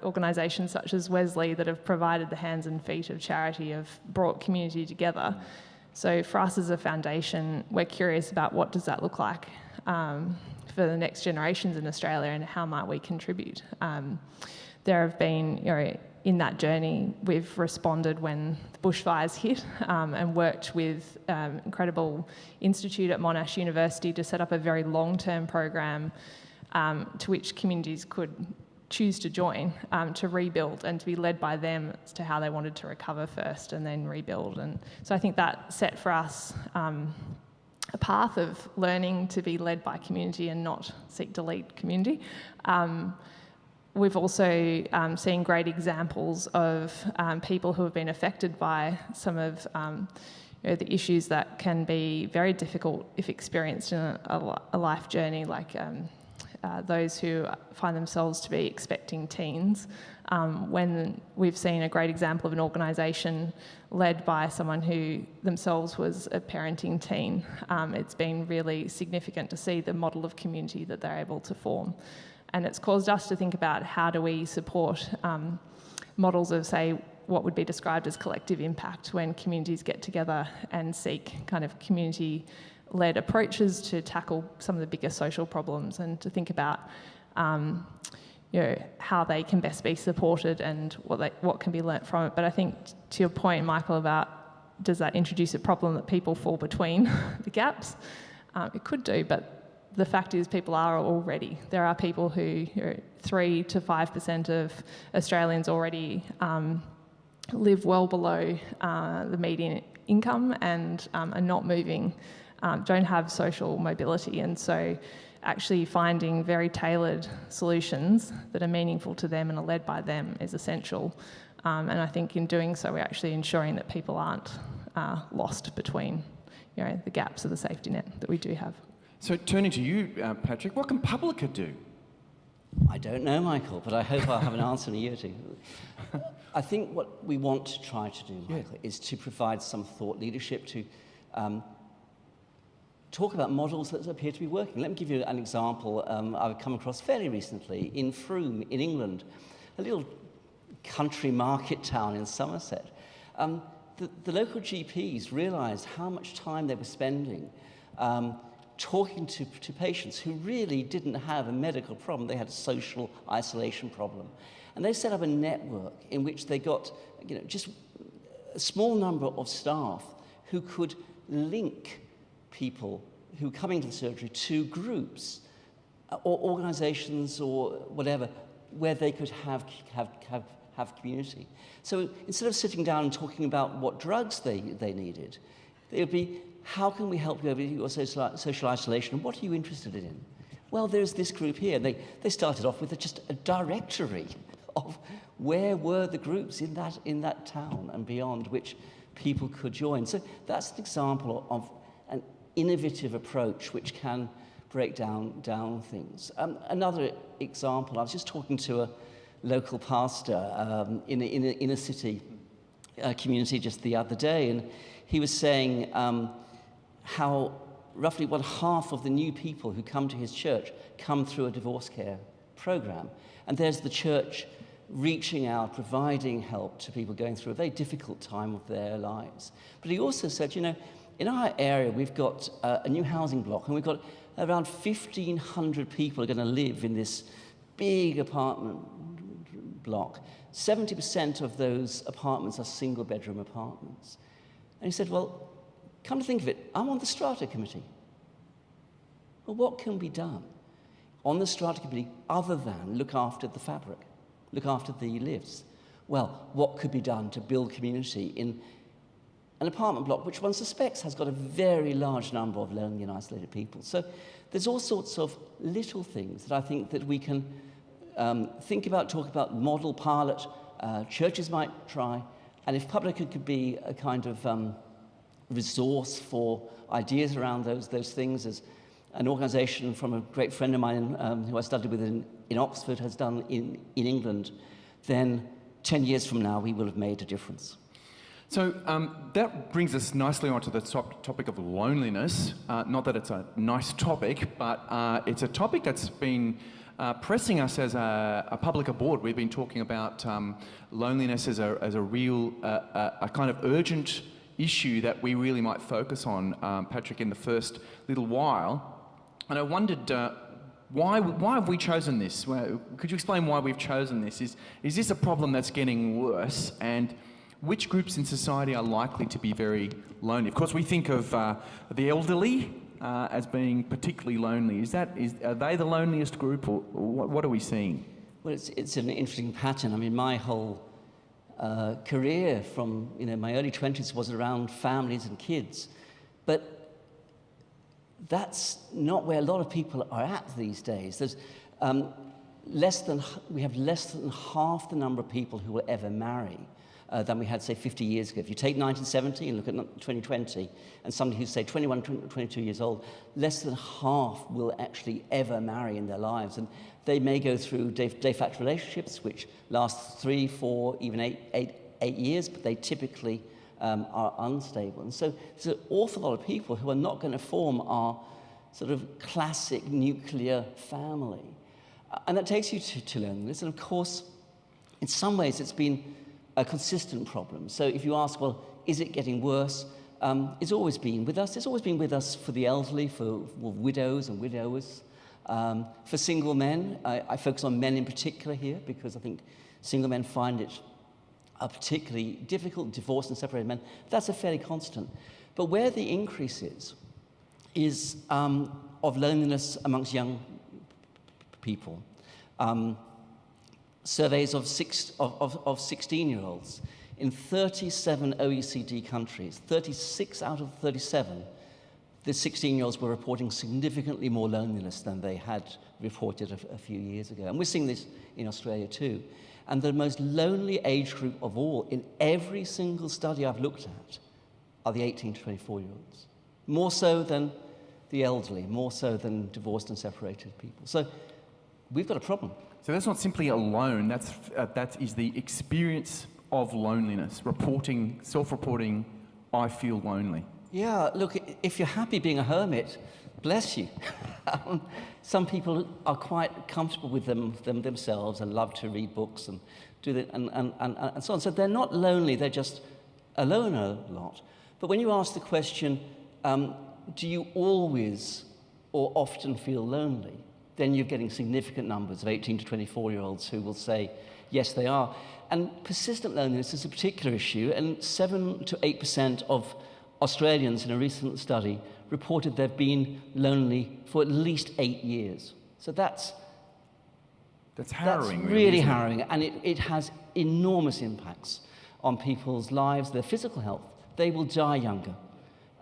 organisations such as Wesley that have provided the hands and feet of charity, have brought community together. So for us as a foundation, we're curious about what does that look like for the next generations in Australia, and how might we contribute. There have been in that journey, we've responded when the bushfires hit and worked with incredible institute at Monash University to set up a very long-term program to which communities could choose to join to rebuild and to be led by them as to how they wanted to recover first and then rebuild. And so I think that set for us a path of learning to be led by community and not seek to lead community. We've also seen great examples of people who have been affected by some of the issues that can be very difficult if experienced in a life journey, like those who find themselves to be expecting teens. When we've seen a great example of an organisation led by someone who themselves was a parenting teen, it's been really significant to see the model of community that they're able to form. And it's caused us to think about how do we support models of, say, what would be described as collective impact when communities get together and seek kind of community-led approaches to tackle some of the biggest social problems, and to think about how they can best be supported and what can be learnt from it. But I think to your point, Michael, about does that introduce a problem that people fall between the gaps? It could do, but the fact is people are already. There are people who 3 to 5% of Australians already live well below the median income and are not moving, don't have social mobility. And so actually finding very tailored solutions that are meaningful to them and are led by them is essential. And I think in doing so, we're actually ensuring that people aren't lost between the gaps of the safety net that we do have. So turning to you, Patrick, what can Publica do? I don't know, Michael, but I hope I'll have an answer in a year or two. I think what we want to try to do, Michael, is to provide some thought leadership to talk about models that appear to be working. Let me give you an example I've come across fairly recently in Frome, in England, a little country market town in Somerset. The local GPs realised how much time they were spending talking to patients who really didn't have a medical problem. They had a social isolation problem. And they set up a network in which they got just a small number of staff who could link people who were coming to the surgery to groups or organisations or whatever where they could have community. So instead of sitting down and talking about what drugs they needed, it would be, how can we help you over your social isolation? And what are you interested in? Well, there's this group here. They started off with just a directory of where were the groups in that town and beyond which people could join. So that's an example of an innovative approach which can break down things. Another example, I was just talking to a local pastor in a city community just the other day, and he was saying how roughly 1/2 of the new people who come to his church come through a divorce care program. And there's the church reaching out, providing help to people going through a very difficult time of their lives. But he also said, in our area, we've got a new housing block, and we've got around 1,500 people are going to live in this big apartment block. 70% of those apartments are single-bedroom apartments. And he said, well, come to think of it, I'm on the strata committee. Well, what can be done on the strata committee other than look after the fabric, look after the lifts? Well, what could be done to build community in an apartment block which one suspects has got a very large number of lonely and isolated people? So there's all sorts of little things that I think that we can think about, talk about, model, pilot, churches might try, and if Publica could be a kind of resource for ideas around those things, as an organisation from a great friend of mine who I studied with in Oxford has done in England, then 10 years from now we will have made a difference. So that brings us nicely onto the topic of loneliness. Not that it's a nice topic, but it's a topic that's been pressing us as a Publica board. We've been talking about loneliness as a real, a kind of urgent issue that we really might focus on, Patrick, in the first little while. And I wondered, Why have we chosen this? Could you explain why we've chosen this? Is this a problem that's getting worse? And which groups in society are likely to be very lonely? Of course, we think of the elderly as being particularly lonely. Are they the loneliest group, or what are we seeing? Well, it's an interesting pattern. I mean, my whole career from my early 20s was around families and kids, but that's not where a lot of people are at these days. There's we have less than half the number of people who will ever marry than we had, say, 50 years ago. If you take 1970 and look at 2020, and somebody who's, say, 21, 22 years old, less than half will actually ever marry in their lives. And they may go through de facto relationships, which last 3, 4, even 8 years, but they typically are unstable. And so there's an awful lot of people who are not going to form our sort of classic nuclear family. And that takes you to loneliness. And of course, in some ways, it's been a consistent problem. So if you ask, well, is it getting worse? It's always been with us. It's always been with us for the elderly, for widows and widowers. For single men, I focus on men in particular here because I think single men find it particularly difficult, divorced and separated men. That's a fairly constant. But where the increase is of loneliness amongst young people. Surveys of 16-year-olds in 37 OECD countries, 36 out of 37, the 16-year-olds were reporting significantly more loneliness than they had reported a few years ago. And we're seeing this in Australia too. And the most lonely age group of all, in every single study I've looked at, are the 18 to 24-year-olds. More so than the elderly, more so than divorced and separated people. So we've got a problem. So that's not simply alone, that is the experience of loneliness, self-reporting, I feel lonely. Yeah, look, if you're happy being a hermit, bless you. Some people are quite comfortable with themselves and love to read books and do that and so on. So they're not lonely, they're just alone a lot. But when you ask the question, do you always or often feel lonely? Then you're getting significant numbers of 18 to 24-year-olds who will say, yes, they are. And persistent loneliness is a particular issue, and 7 to 8% of Australians in a recent study reported they've been lonely for at least 8 years. So that's harrowing. That's really harrowing, and it has enormous impacts on people's lives, their physical health. They will die younger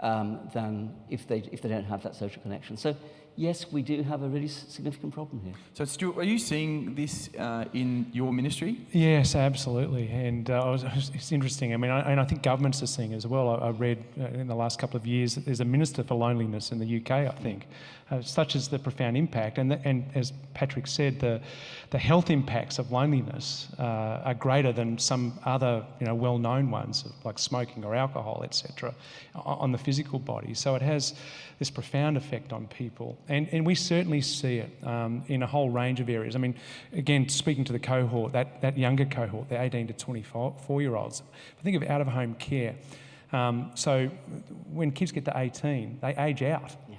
than if they don't have that social connection. So yes, we do have a really significant problem here. So Stuart, are you seeing this in your ministry? Yes, absolutely. And it's interesting. I mean, I think governments are seeing it as well. I read in the last couple of years that there's a minister for loneliness in the UK, I think. Such as the profound impact. And as Patrick said, the health impacts of loneliness are greater than some other well-known ones, like smoking or alcohol, etc., on the physical body. So it has this profound effect on people. And we certainly see it in a whole range of areas. I mean, again, speaking to the cohort, that younger cohort, the 18 to 24-year-olds, think of out-of-home care. So when kids get to 18, they age out. Yeah.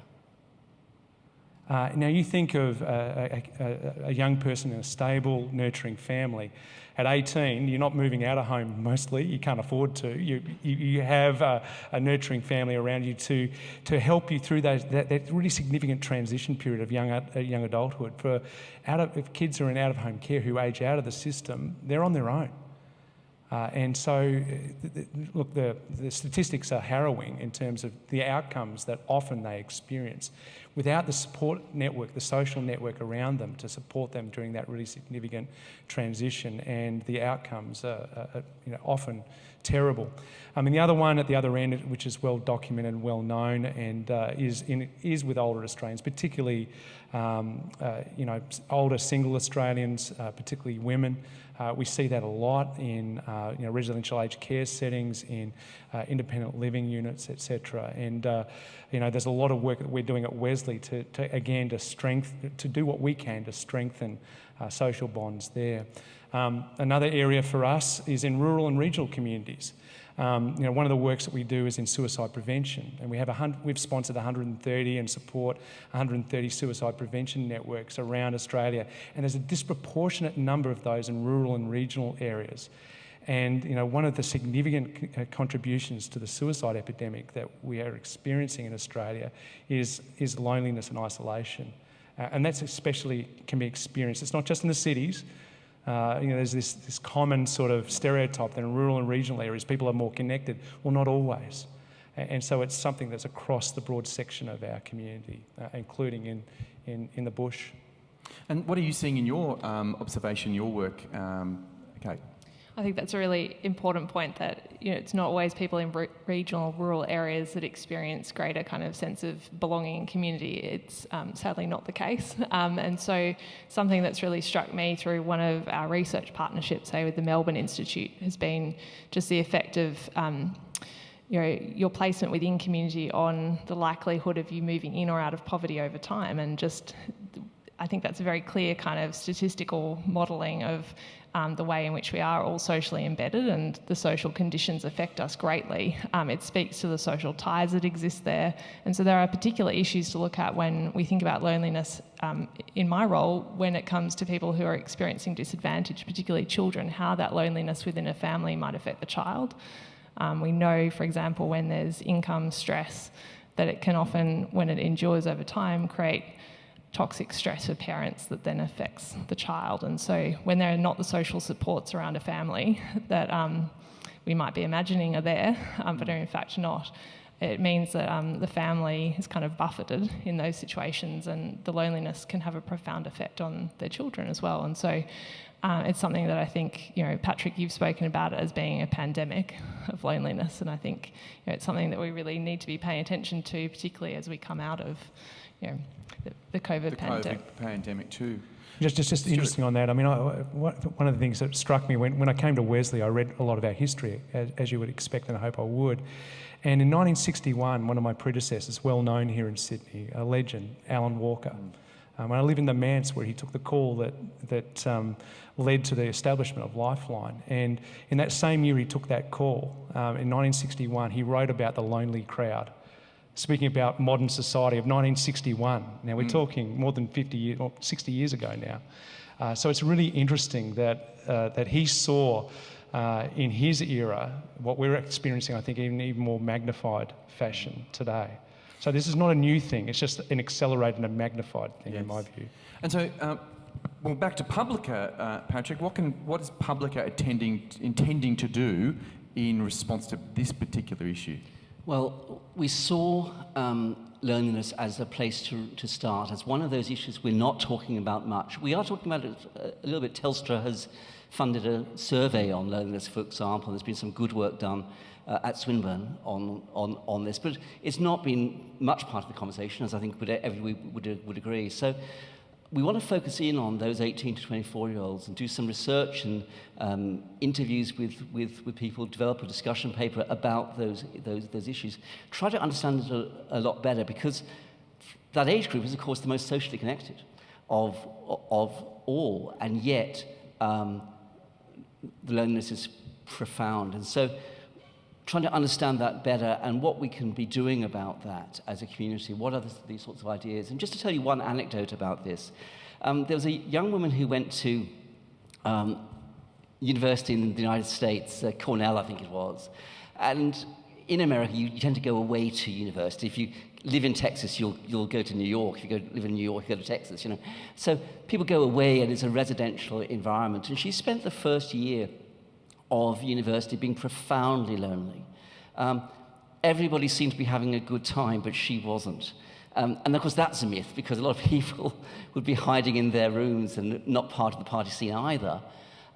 Now you think of a young person in a stable, nurturing family. At 18, you're not moving out of home mostly. You can't afford to. You have a nurturing family around you to help you through that really significant transition period of young adulthood. If kids are in out-of-home care who age out of the system, they're on their own. And so, look, the statistics are harrowing in terms of the outcomes that often they experience. Without the support network, the social network around them to support them during that really significant transition, and the outcomes are often terrible. I mean, the other one at the other end, which is well documented and well known, and is with older Australians, particularly older single Australians, particularly women. We see that a lot in residential aged care settings, in independent living units, etc. And there's a lot of work that we're doing at Wesley to do what we can to strengthen social bonds there. Another area for us is in rural and regional communities. One of the works that we do is in suicide prevention, and we've sponsored 130 and support 130 suicide prevention networks around Australia, and there's a disproportionate number of those in rural and regional areas. And one of the significant contributions to the suicide epidemic that we are experiencing in Australia is loneliness and isolation. And that's especially can be experienced. It's not just in the cities. There's this common sort of stereotype that in rural and regional areas people are more connected. Well, not always. And so it's something that's across the broad section of our community, including in the bush. And what are you seeing in your observation, your work, Kate? I think that's a really important point that it's not always people in regional, rural areas that experience greater kind of sense of belonging and community. It's sadly not the case. And so something that's really struck me through one of our research partnerships, say with the Melbourne Institute, has been just the effect of your placement within community on the likelihood of you moving in or out of poverty over time. And just, I think that's a very clear kind of statistical modelling of the way in which we are all socially embedded, and the social conditions affect us greatly. It speaks to the social ties that exist there. And so there are particular issues to look at when we think about loneliness in my role, when it comes to people who are experiencing disadvantage, particularly children, how that loneliness within a family might affect the child. We know, for example, when there's income stress, that it can often, when it endures over time, create toxic stress for parents that then affects the child. And so when there are not the social supports around a family that we might be imagining are there, but are in fact not, it means that the family is kind of buffeted in those situations, and the loneliness can have a profound effect on their children as well. And so it's something that I think, Patrick, you've spoken about it as being a pandemic of loneliness, and I think it's something that we really need to be paying attention to, particularly as we come out of the COVID pandemic too. Just interesting on that. I mean, one of the things that struck me when I came to Wesley, I read a lot of our history, as you would expect, and I hope I would. And in 1961, one of my predecessors, well known here in Sydney, a legend, Alan Walker. I live in the Manse, where he took the call that led to the establishment of Lifeline. And in that same year he took that call, in 1961, he wrote about the lonely crowd. Speaking about modern society of 1961. Now we're talking more than 50 years, or 60 years ago now. So it's really interesting that he saw in his era what we're experiencing, I think, in even more magnified fashion today. So this is not a new thing, it's just an accelerated and magnified thing, in my view. And so, well, back to Publica, Patrick, what is Publica intending to do in response to this particular issue? Well, we saw loneliness as a place to start, as one of those issues we're not talking about much. We are talking about it a little bit. Telstra has funded a survey on loneliness, for example. There's been some good work done at Swinburne on this, but it's not been much part of the conversation, as I think everybody would agree. So we want to focus in on those 18 to 24-year-olds and do some research and interviews with people, develop a discussion paper about those issues. Try to understand it a lot better, because that age group is, of course, the most socially connected of all, and yet the loneliness is profound. And so trying to understand that better and what we can be doing about that as a community. What are these sorts of ideas? And just to tell you one anecdote about this, there was a young woman who went to university in the United States, Cornell, I think it was. And in America, you tend to go away to university. If you live in Texas, you'll go to New York. If you live in New York, you go to Texas, So people go away, and it's a residential environment. And she spent the first year of university being profoundly lonely. Everybody seemed to be having a good time, but she wasn't. And of course that's a myth, because a lot of people would be hiding in their rooms and not part of the party scene either.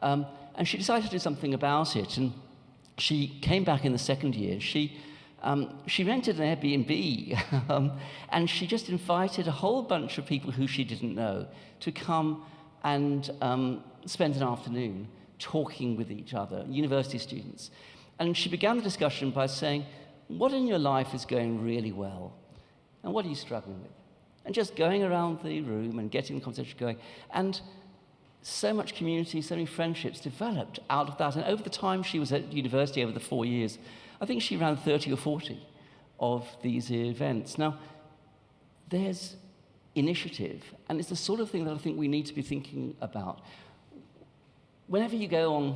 And she decided to do something about it, and she came back in the second year. She rented an Airbnb, and she just invited a whole bunch of people who she didn't know to come and spend an afternoon talking with each other, university students. And she began the discussion by saying, what in your life is going really well? And what are you struggling with? And just going around the room and getting the conversation going. And so much community, so many friendships developed out of that. And over the time she was at university, over the 4 years, I think she ran 30 or 40 of these events. Now, there's initiative, and it's the sort of thing that I think we need to be thinking about. Whenever you go on,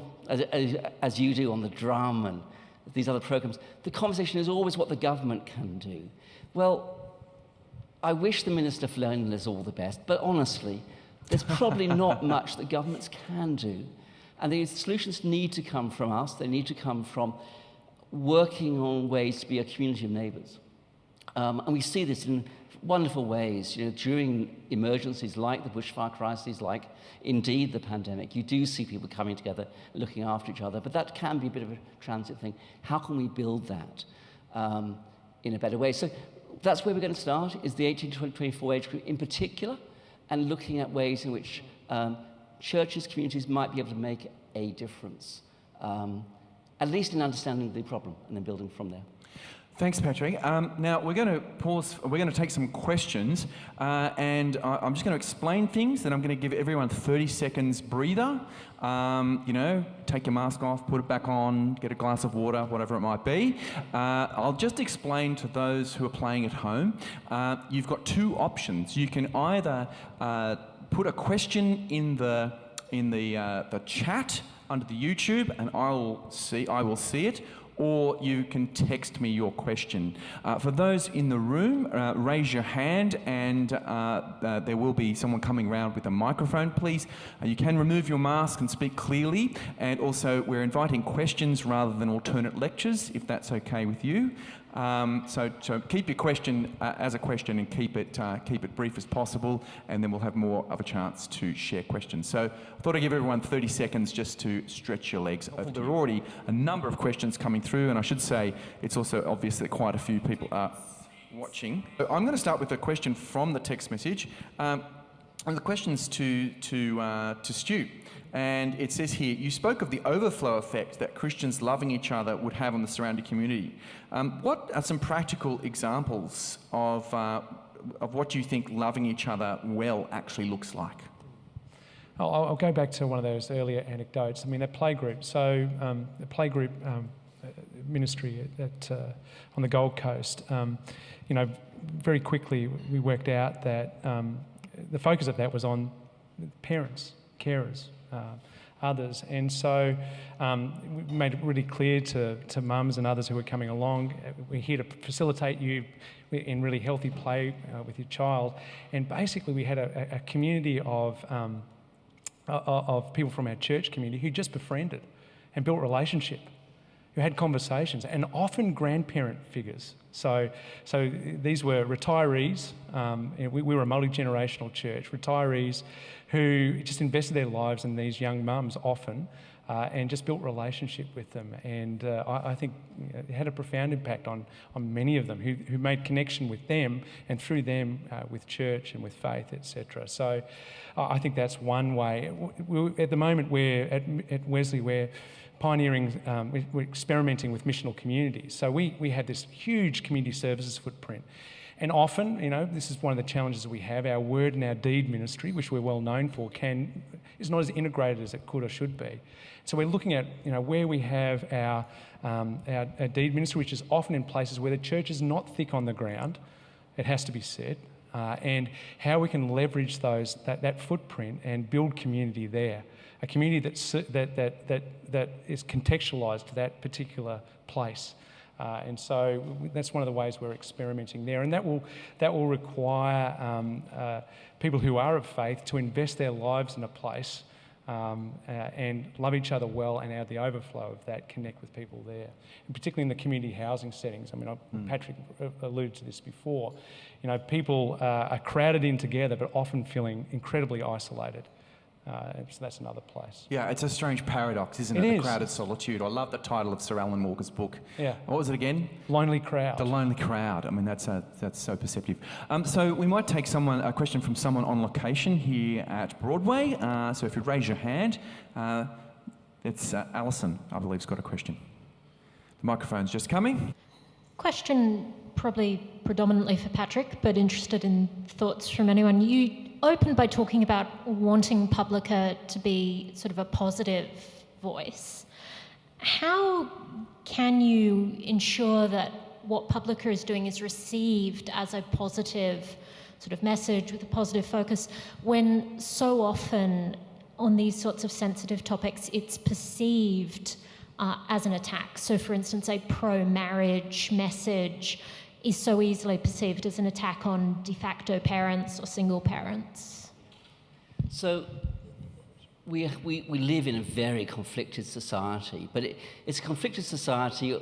as you do on the Drum and these other programs, the conversation is always what the government can do. Well, I wish the Minister for Loneliness all the best, but honestly, there's probably not much that governments can do. And the solutions need to come from us. They need to come from working on ways to be a community of neighbours. And we see this in wonderful ways. You know, during emergencies like the bushfire crises, like indeed the pandemic, you do see people coming together, looking after each other, but that can be a bit of a transit thing. How can we build that in a better way? So that's where we're going to start, is the 18 to 24 age group in particular, and looking at ways in which churches, communities might be able to make a difference, at least in understanding the problem and then building from there. Thanks, Patrick. Now, we're going to pause. We're going to take some questions, and I'm just going to explain things, then I'm going to give everyone 30 seconds breather. You know, take your mask off, put it back on, get a glass of water, whatever it might be. I'll just explain to those who are playing at home. You've got two options. You can either put a question in the chat under the YouTube, and I will see it. Or you can text me your question. For those in the room, raise your hand, and there will be someone coming around with a microphone, please. You can remove your mask and speak clearly, and also we're inviting questions rather than alternate lectures, if that's okay with you. So keep your question as a question and keep it brief as possible, and then we'll have more of a chance to share questions. So I thought I'd give everyone 30 seconds just to stretch your legs. There are already a number of questions coming through, and I should say it's also obvious that quite a few people are watching. So I'm going to start with a question from the text message, and the question's to Stu. And it says here, you spoke of the overflow effect that Christians loving each other would have on the surrounding community. What are some practical examples of what you think loving each other well actually looks like? I'll go back to one of those earlier anecdotes. I mean, that playgroup. So the playgroup ministry on the Gold Coast, you know, very quickly we worked out that the focus of that was on parents, carers, others, and so we made it really clear to mums and others who were coming along, we're here to facilitate you in really healthy play with your child. And basically we had a community of people from our church community who just befriended and built relationship, who had conversations, and often grandparent figures. So these were retirees. We were a multi-generational church. Retirees who just invested their lives in these young mums often, and just built relationship with them. And I think it had a profound impact on many of them who made connection with them, and through them with church and with faith, etc. So I think that's one way. At the moment, at Wesley, we're pioneering, we're experimenting with missional communities. So we have this huge community services footprint. And often, you know, this is one of the challenges that we have. Our word and our deed ministry, which we're well known for, is not as integrated as it could or should be. So we're looking at, you know, where we have our deed ministry, which is often in places where the church is not thick on the ground, it has to be said, and how we can leverage that footprint and build community there. A community that is contextualised to that particular place. And so that's one of the ways we're experimenting there, and that will require people who are of faith to invest their lives in a place and love each other well, and out of the overflow of that, connect with people there, and particularly in the community housing settings. I mean, Patrick alluded to this before. You know, people are crowded in together, but often feeling incredibly isolated. So that's another place. Yeah, it's a strange paradox, isn't it? The crowded solitude. I love the title of Sir Alan Walker's book. Yeah. What was it again? Lonely Crowd. The Lonely Crowd. I mean, that's so perceptive. So we might take a question from someone on location here at Broadway. So if you'd raise your hand, it's Alison, I believe, has got a question. The microphone's just coming. Question probably predominantly for Patrick, but interested in thoughts from anyone. You opened by talking about wanting Publica to be sort of a positive voice. How can you ensure that what Publica is doing is received as a positive sort of message with a positive focus when so often on these sorts of sensitive topics it's perceived as an attack? So for instance, a pro-marriage message is so easily perceived as an attack on de facto parents or single parents. So we live in a very conflicted society, but it's a conflicted society.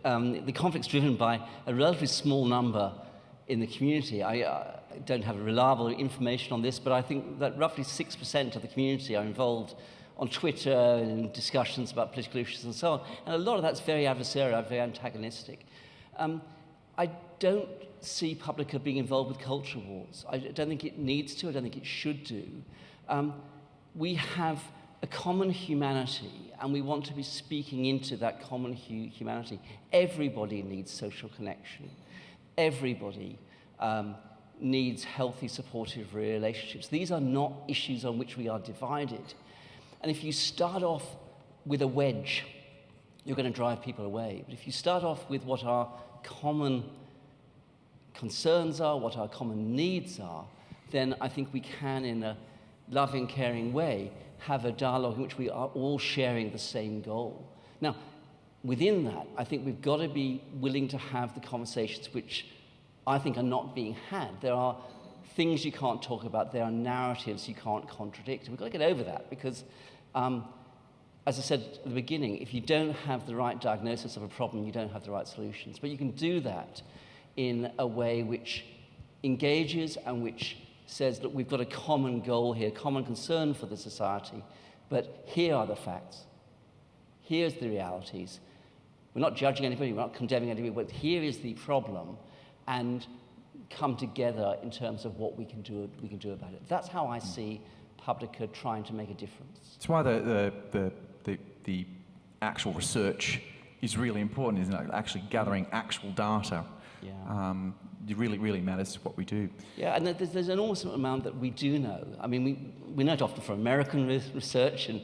The conflict's driven by a relatively small number in the community. I don't have reliable information on this, but I think that roughly 6% of the community are involved on Twitter and discussions about political issues and so on. And a lot of that's very adversarial, very antagonistic. I don't see Publica being involved with culture wars. I don't think it needs to. I don't think it should do. We have a common humanity, and we want to be speaking into that common humanity. Everybody needs social connection. Everybody needs healthy, supportive relationships. These are not issues on which we are divided. And if you start off with a wedge, you're going to drive people away. But if you start off with what our common concerns are, what our common needs are, then I think we can, in a loving, caring way, have a dialogue in which we are all sharing the same goal. Now, within that, I think we've got to be willing to have the conversations which I think are not being had. There are things you can't talk about. There are narratives you can't contradict. We've got to get over that because, as I said at the beginning, if you don't have the right diagnosis of a problem, you don't have the right solutions. But you can do that in a way which engages and which says, look, we've got a common goal here, common concern for the society, but here are the facts. Here's the realities. We're not judging anybody, we're not condemning anybody, but here is the problem, and come together in terms of what we can do about it. That's how I see Publica trying to make a difference. That's why the actual research is really important, isn't it? Actually gathering actual data. Yeah. It really matters what we do. Yeah, and there's an enormous amount that we do know. I mean, we know it often from American research, and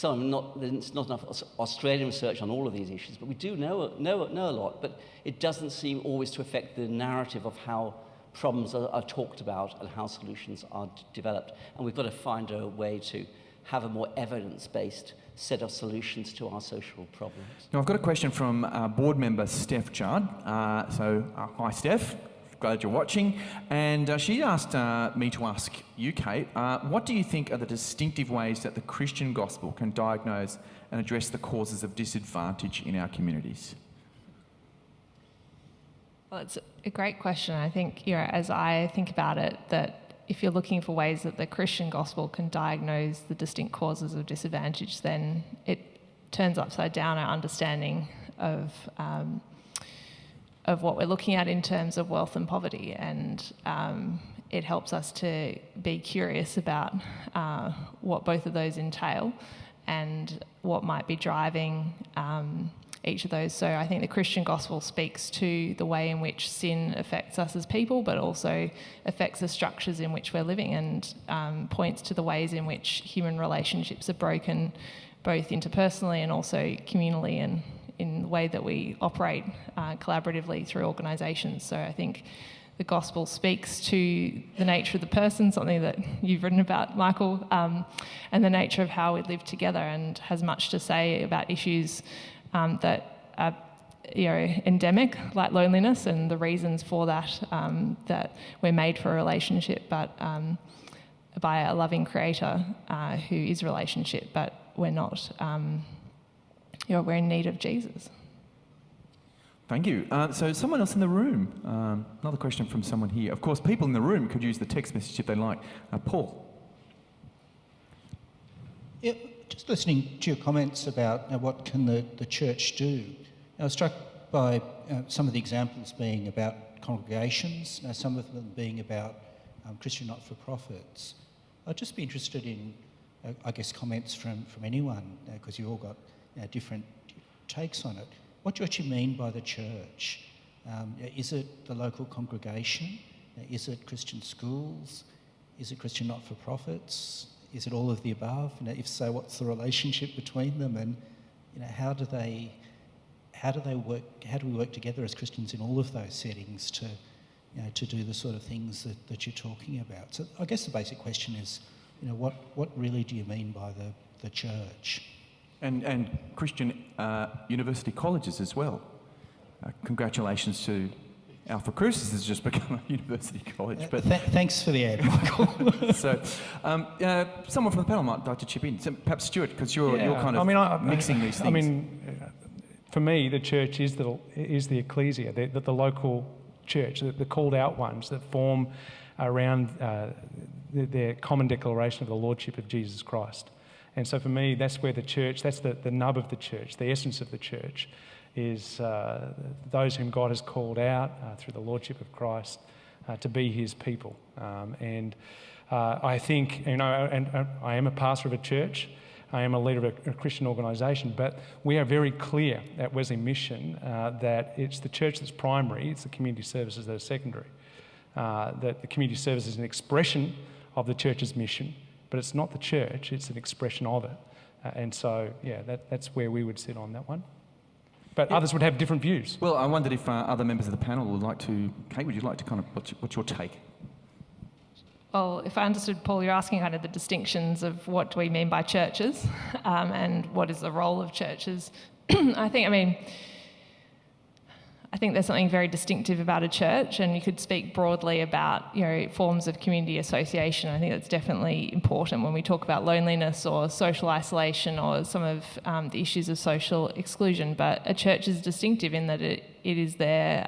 there's not enough Australian research on all of these issues, but we do know a lot, but it doesn't seem always to affect the narrative of how problems are talked about and how solutions are developed. And we've got to find a way to have a more evidence-based set of solutions to our social problems. Now, I've got a question from board member Steph Judd. Hi, Steph. Glad you're watching. And she asked me to ask you, Kate, what do you think are the distinctive ways that the Christian gospel can diagnose and address the causes of disadvantage in our communities? Well, it's a great question. I think, as I think about it, that if you're looking for ways that the Christian gospel can diagnose the distinct causes of disadvantage, then it turns upside down our understanding of what we're looking at in terms of wealth and poverty, and it helps us to be curious about what both of those entail and what might be driving each of those. So I think the Christian gospel speaks to the way in which sin affects us as people, but also affects the structures in which we're living, and points to the ways in which human relationships are broken, both interpersonally and also communally, and in the way that we operate collaboratively through organisations. So I think the gospel speaks to the nature of the person, something that you've written about, Michael, and the nature of how we live together, and has much to say about issues that are endemic, like loneliness, and the reasons for that, that we're made for a relationship, but by a loving creator who is relationship, but we're not, we're in need of Jesus. Thank you. So someone else in the room, another question from someone here. Of course, people in the room could use the text message if they like. Paul. Yeah, just listening to your comments about what can the church do. I was struck by some of the examples being about congregations, some of them being about Christian not-for-profits. I'd just be interested in, I guess, comments from anyone, because you've all got different takes on it. What do you actually mean by the church? Is it the local congregation? Is it Christian schools? Is it Christian not-for-profits? Is it all of the above? If so, what's the relationship between them? And how do we work together as Christians in all of those settings to do the sort of things that you're talking about? So I guess the basic question is, what really do you mean by the church? And Christian university colleges as well. Congratulations to Alpha Crucis has just become a university college. But thanks for the ad, Michael. So, someone from the panel might like to chip in. So perhaps Stuart, because you're kind of mixing these things. For me, the church is the ecclesia, the local church, the called out ones that form around their common declaration of the lordship of Jesus Christ. And so for me, that's where the church, that's the nub of the church, the essence of the church, is those whom God has called out through the lordship of Christ to be his people. I think, and I am a pastor of a church, I am a leader of a Christian organisation, but we are very clear at Wesley Mission that it's the church that's primary, it's the community services that are secondary. That the community service is an expression of the church's mission, but it's not the church, it's an expression of it. And so, that's where we would sit on that one. But others would have different views. Well, I wondered if other members of the panel would like to... Kate, would you like to kind of... What's your take? Well, if I understood, Paul, you're asking kind of the distinctions of what do we mean by churches and what is the role of churches. I think there's something very distinctive about a church, and you could speak broadly about forms of community association. I think that's definitely important when we talk about loneliness or social isolation or some of the issues of social exclusion. But a church is distinctive in that it is there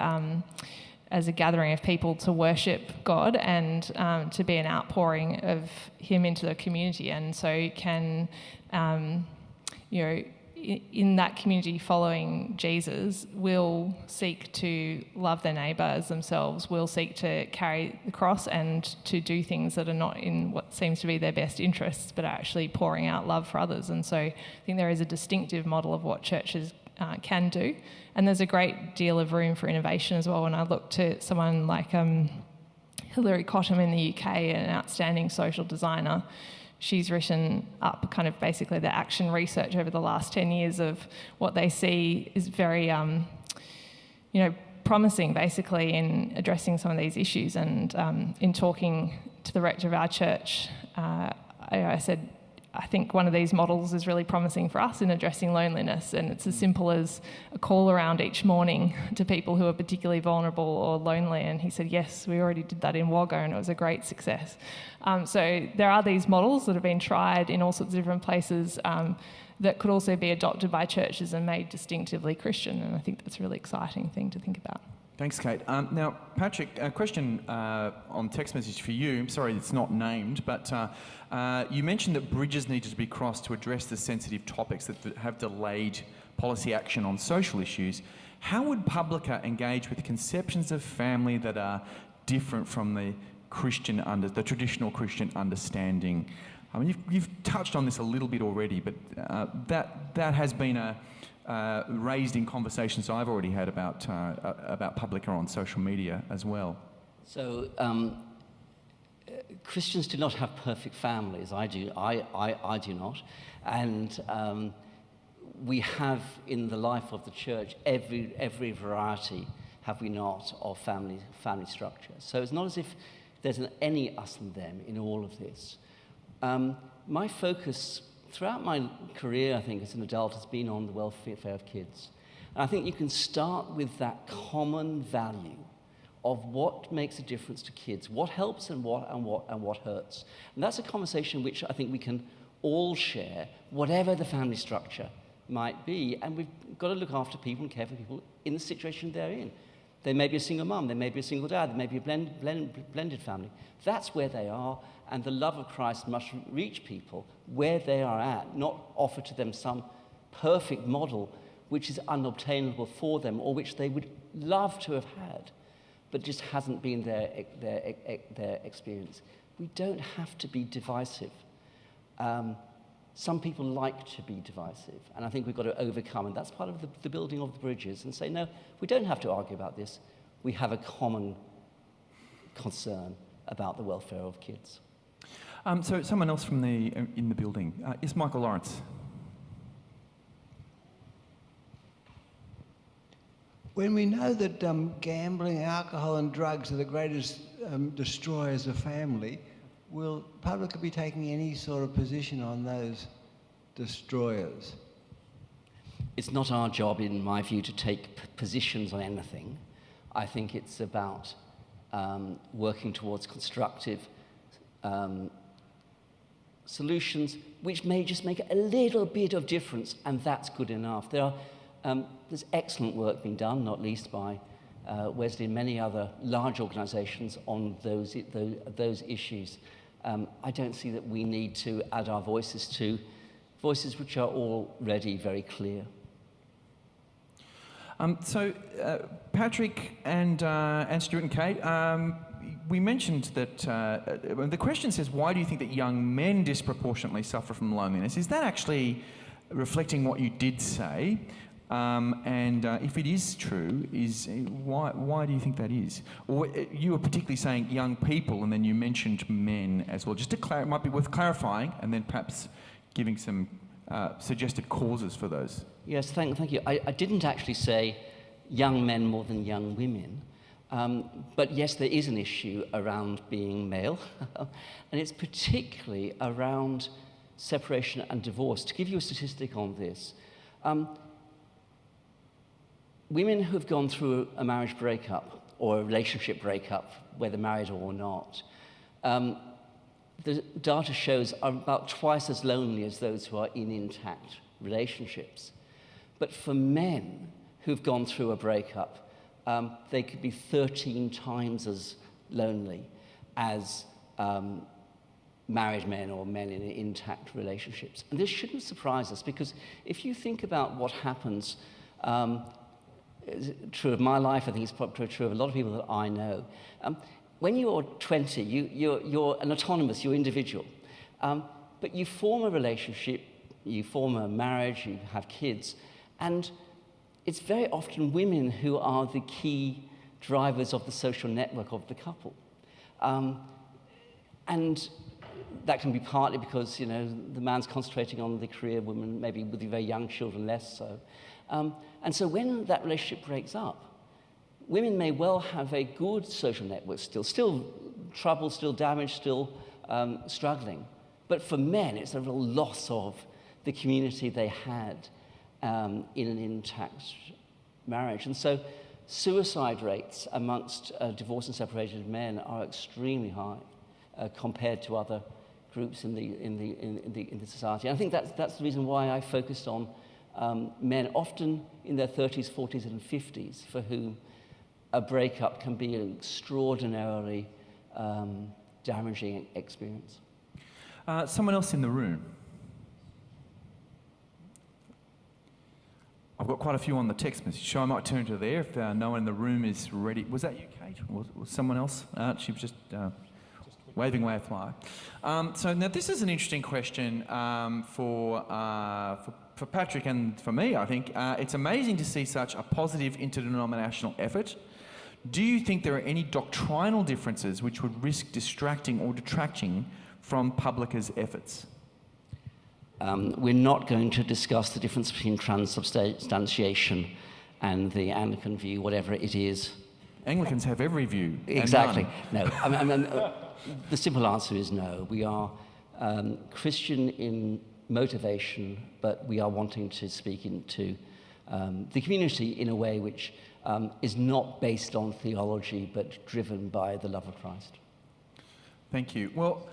as a gathering of people to worship God and to be an outpouring of Him into the community, and so can in that community following Jesus will seek to love their neighbour as themselves, will seek to carry the cross and to do things that are not in what seems to be their best interests, but are actually pouring out love for others. And so I think there is a distinctive model of what churches can do. And there's a great deal of room for innovation as well. When I look to someone like Hilary Cottam in the UK, an outstanding social designer, she's written up kind of basically the action research over the last 10 years of what they see is very, promising basically in addressing some of these issues. And in talking to the rector of our church, I said, I think one of these models is really promising for us in addressing loneliness, and it's as simple as a call around each morning to people who are particularly vulnerable or lonely. And he said, yes, we already did that in Wagga and it was a great success. So there are these models that have been tried in all sorts of different places that could also be adopted by churches and made distinctively Christian, and I think that's a really exciting thing to think about. Thanks, Kate. Now, Patrick, a question on text message for you. I'm sorry it's not named, but you mentioned that bridges needed to be crossed to address the sensitive topics that have delayed policy action on social issues. How would Publica engage with conceptions of family that are different from the traditional Christian understanding? I mean, you've touched on this a little bit already, but that has been raised in conversations I've already had about Publica on social media as well. So Christians do not have perfect families. I do not, and we have in the life of the church every variety, have we not, of family structure. So it's not as if there's any us and them in all of this. My focus throughout my career, I think, as an adult, has been on the welfare of kids. And I think you can start with that common value of what makes a difference to kids, what helps and what hurts. And that's a conversation which I think we can all share, whatever the family structure might be. And we've got to look after people and care for people in the situation they're in. They may be a single mum, they may be a single dad, they may be a blended family. That's where they are, and the love of Christ must reach people where they are at, not offer to them some perfect model which is unobtainable for them or which they would love to have had, but just hasn't been their experience. We don't have to be divisive. Some people like to be divisive, and I think we've got to overcome, and that's part of the building of the bridges, and say, no, we don't have to argue about this. We have a common concern about the welfare of kids. So someone else from in the building. Yes, Michael Lawrence. When we know that gambling, alcohol and drugs are the greatest destroyers of family, will Publica be taking any sort of position on those destroyers? It's not our job, in my view, to take positions on anything. I think it's about working towards constructive solutions which may just make a little bit of difference, and that's good enough. There's excellent work being done, not least by Wesley and many other large organisations on those issues. I don't see that we need to add our voices to voices which are already very clear. Patrick and Stuart and Kate, we mentioned that the question says, why do you think that young men disproportionately suffer from loneliness? Is that actually reflecting what you did say? If it is true, why do you think that is? Or you were particularly saying young people, and then you mentioned men as well. Just to it might be worth clarifying, and then perhaps giving some suggested causes for those. Yes, thank you. I didn't actually say young men more than young women. But yes, there is an issue around being male, and it's particularly around separation and divorce. To give you a statistic on this, women who have gone through a marriage breakup or a relationship breakup, whether married or not, the data shows are about twice as lonely as those who are in intact relationships. But for men who've gone through a breakup, they could be 13 times as lonely as married men or men in intact relationships. And this shouldn't surprise us, because if you think about what happens, true of my life, I think it's probably true of a lot of people that I know. When you're 20, you're an autonomous, you're individual. But you form a relationship, you form a marriage, you have kids, and it's very often women who are the key drivers of the social network of the couple. And that can be partly because, the man's concentrating on the career, women maybe with the very young children less so. And so when that relationship breaks up, women may well have a good social network still trouble, still damage, still struggling. But for men, it's a real loss of the community they had in an intact marriage. And so suicide rates amongst divorced and separated men are extremely high compared to other groups in the society. And I think that's the reason why I focused on men, often in their 30s, 40s, and 50s, for whom a breakup can be an extraordinarily damaging experience. Someone else in the room. I've got quite a few on the text message, so I might turn to there if no one in the room is ready. Was that you, Kate? Or was someone else? She was just waving away a fly. So now this is an interesting question for Patrick and for me, I think. It's amazing to see such a positive interdenominational effort. Do you think there are any doctrinal differences which would risk distracting or detracting from Publica's efforts? We're not going to discuss the difference between transubstantiation and the Anglican view, whatever it is. Anglicans have every view. Exactly. No. The simple answer is no. We are Christian in motivation, but we are wanting to speak into the community in a way which is not based on theology, but driven by the love of Christ. Thank you. Well,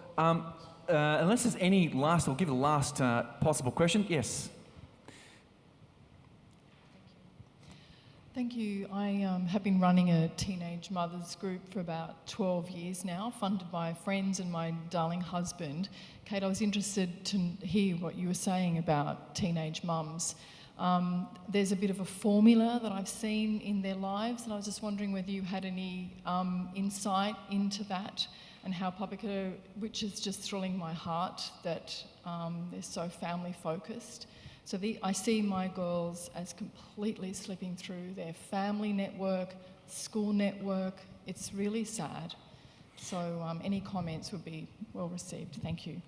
unless there's any last, I'll give the last possible question. Yes. Thank you. I have been running a teenage mothers group for about 12 years now, funded by friends and my darling husband. Kate, I was interested to hear what you were saying about teenage mums. There's a bit of a formula that I've seen in their lives, and I was just wondering whether you had any insight into that and how Publica, which is just thrilling my heart that they're so family focused. So I see my girls as completely slipping through their family network, school network. It's really sad. So any comments would be well received. Thank you.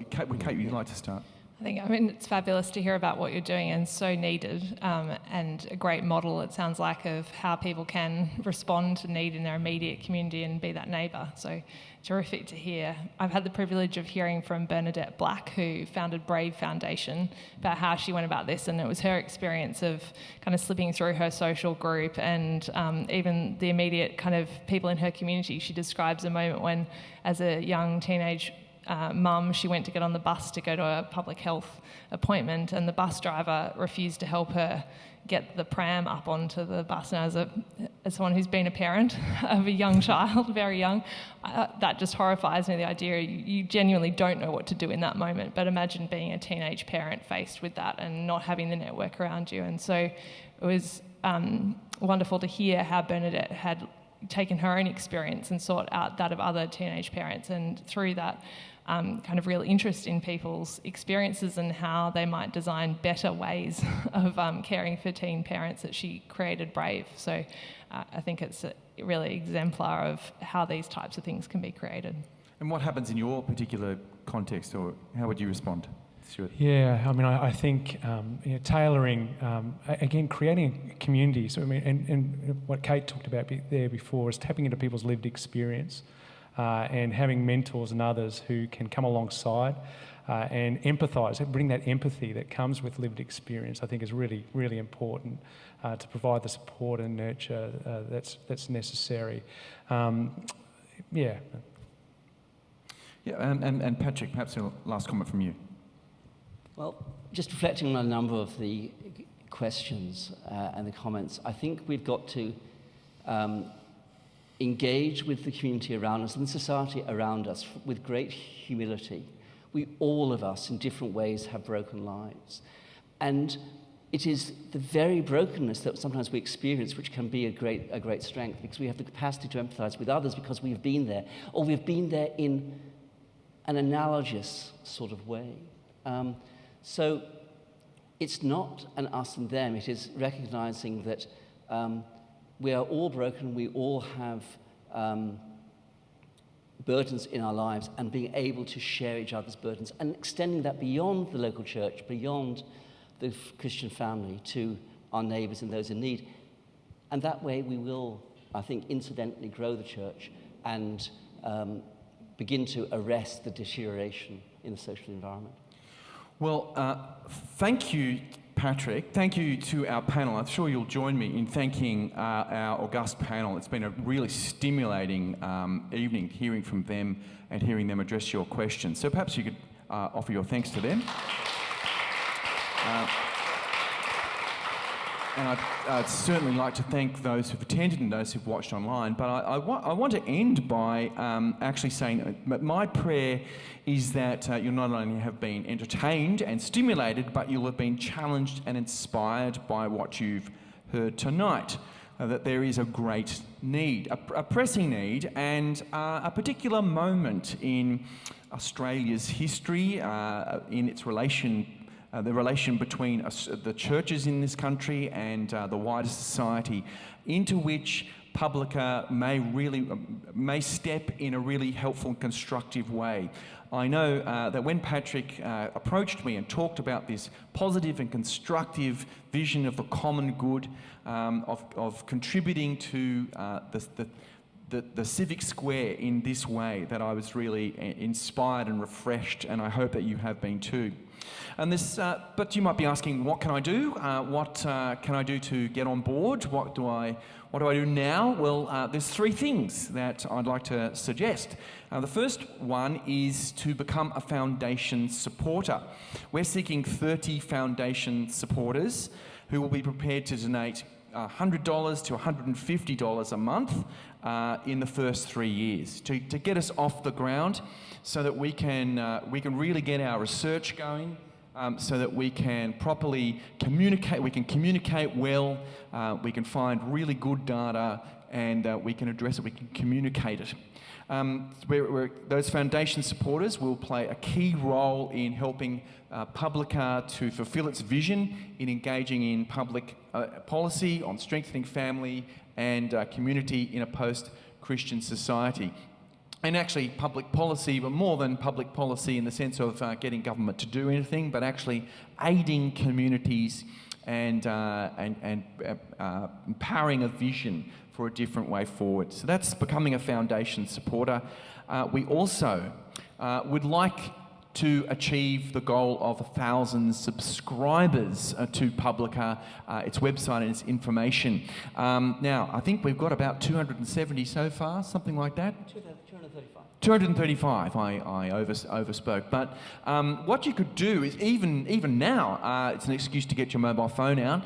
Kate, you'd like to start? I mean, it's fabulous to hear about what you're doing and so needed, and a great model, it sounds like, of how people can respond to need in their immediate community and be that neighbour. So terrific to hear. I've had the privilege of hearing from Bernadette Black, who founded Brave Foundation, about how she went about this, and it was her experience of kind of slipping through her social group and even the immediate kind of people in her community. She describes a moment when, as a young teenage mum, she went to get on the bus to go to a public health appointment, and the bus driver refused to help her get the pram up onto the bus. And as someone who's been a parent of a young child, very young, that just horrifies me, the idea you genuinely don't know what to do in that moment. But imagine being a teenage parent faced with that and not having the network around you. And so it was wonderful to hear how Bernadette had taken her own experience and sought out that of other teenage parents, and through that kind of real interest in people's experiences and how they might design better ways of caring for teen parents, that she created Brave. So I think it's a really exemplar of how these types of things can be created. And what happens in your particular context, or how would you respond, Stuart? Yeah, I mean, I think tailoring, again, creating a community. So I mean, and what Kate talked about there before is tapping into people's lived experience and having mentors and others who can come alongside and empathise, bring that empathy that comes with lived experience. I think is really, really important to provide the support and nurture that's necessary. Yeah. Yeah, and Patrick, perhaps a last comment from you. Well, just reflecting on a number of the questions and the comments, I think we've got to engage with the community around us and the society around us with great humility. All of us, in different ways, have broken lives. And it is the very brokenness that sometimes we experience which can be a great strength, because we have the capacity to empathise with others because we've been there, or we've been there in an analogous sort of way. So it's not an us and them, it is recognising that we are all broken, we all have burdens in our lives, and being able to share each other's burdens and extending that beyond the local church, beyond the Christian family, to our neighbours and those in need. And that way we will, I think, incidentally grow the church and begin to arrest the deterioration in the social environment. Well, thank you, Patrick. Thank you to our panel. I'm sure you'll join me in thanking our august panel. It's been a really stimulating evening, hearing from them and hearing them address your questions. So perhaps you could offer your thanks to them. And I'd certainly like to thank those who've attended and those who've watched online. But I want to end by actually saying that my prayer is that you'll not only have been entertained and stimulated, but you'll have been challenged and inspired by what you've heard tonight. That there is a great need, a pressing need, and a particular moment in Australia's history, in its the relation between the churches in this country and the wider society, into which Publica may step in a really helpful and constructive way. I know that when Patrick approached me and talked about this positive and constructive vision of the common good, of contributing to the civic square in this way, that I was really inspired and refreshed, and I hope that you have been too. And this, but you might be asking, what can I do? What can I do to get on board? What do I do now? Well, there's three things that I'd like to suggest. The first one is to become a foundation supporter. We're seeking 30 foundation supporters who will be prepared to donate $100 to $150 a month in the first 3 years to get us off the ground, so that we can really get our research going, so that we can properly communicate. We can communicate well. We can find really good data, and we can address it. We can communicate it. Those foundation supporters will play a key role in helping Publica to fulfil its vision in engaging in public policy on strengthening family and community in a post-Christian society. and actually public policy, but more than public policy in the sense of getting government to do anything, but actually aiding communities and empowering a vision for a different way forward. So that's becoming a foundation supporter. We also would like to achieve the goal of 1,000 subscribers to Publica, its website and its information. Now, I think we've got about 270 so far, something like that. 235. I overspoke. But what you could do is, even now, it's an excuse to get your mobile phone out.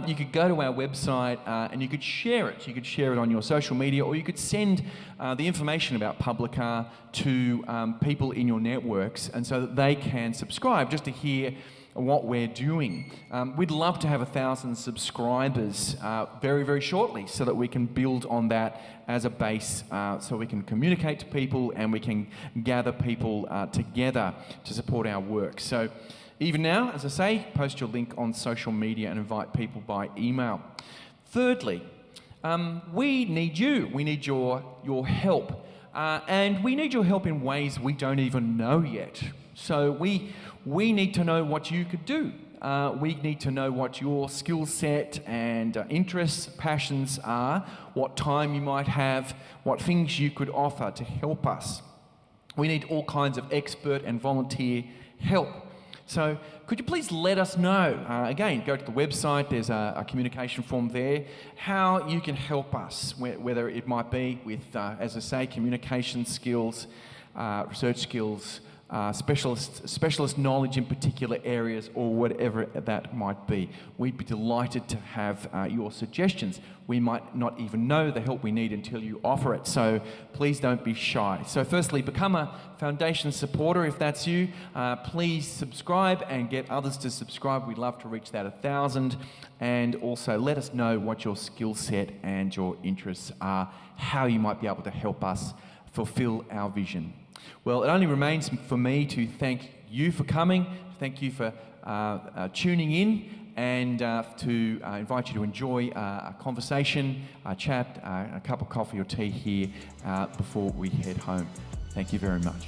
You could go to our website and you could share it. You could share it on your social media, or you could send the information about Publica to people in your networks, and so that they can subscribe just to hear what we're doing. We'd love to have 1,000 subscribers very, very shortly, so that we can build on that as a base, so we can communicate to people and we can gather people together to support our work. So even now, as I say, post your link on social media and invite people by email. Thirdly, we need you. We need your help. And we need your help in ways we don't even know yet. So we need to know what you could do. We need to know what your skill set and interests, passions are, what time you might have, what things you could offer to help us. We need all kinds of expert and volunteer help. So could you please let us know, again, go to the website, there's a communication form there, how you can help us, whether it might be with, as I say, communication skills, research skills, specialist knowledge in particular areas, or whatever that might be. We'd be delighted to have your suggestions. We might not even know the help we need until you offer it, so please don't be shy. So firstly, become a foundation supporter if that's you. Please subscribe and get others to subscribe. We'd love to reach that 1,000, and also let us know what your skill set and your interests are, how you might be able to help us fulfill our vision. Well, it only remains for me to thank you for coming, thank you for tuning in, and to invite you to enjoy a conversation, a chat, a cup of coffee or tea here before we head home. Thank you very much.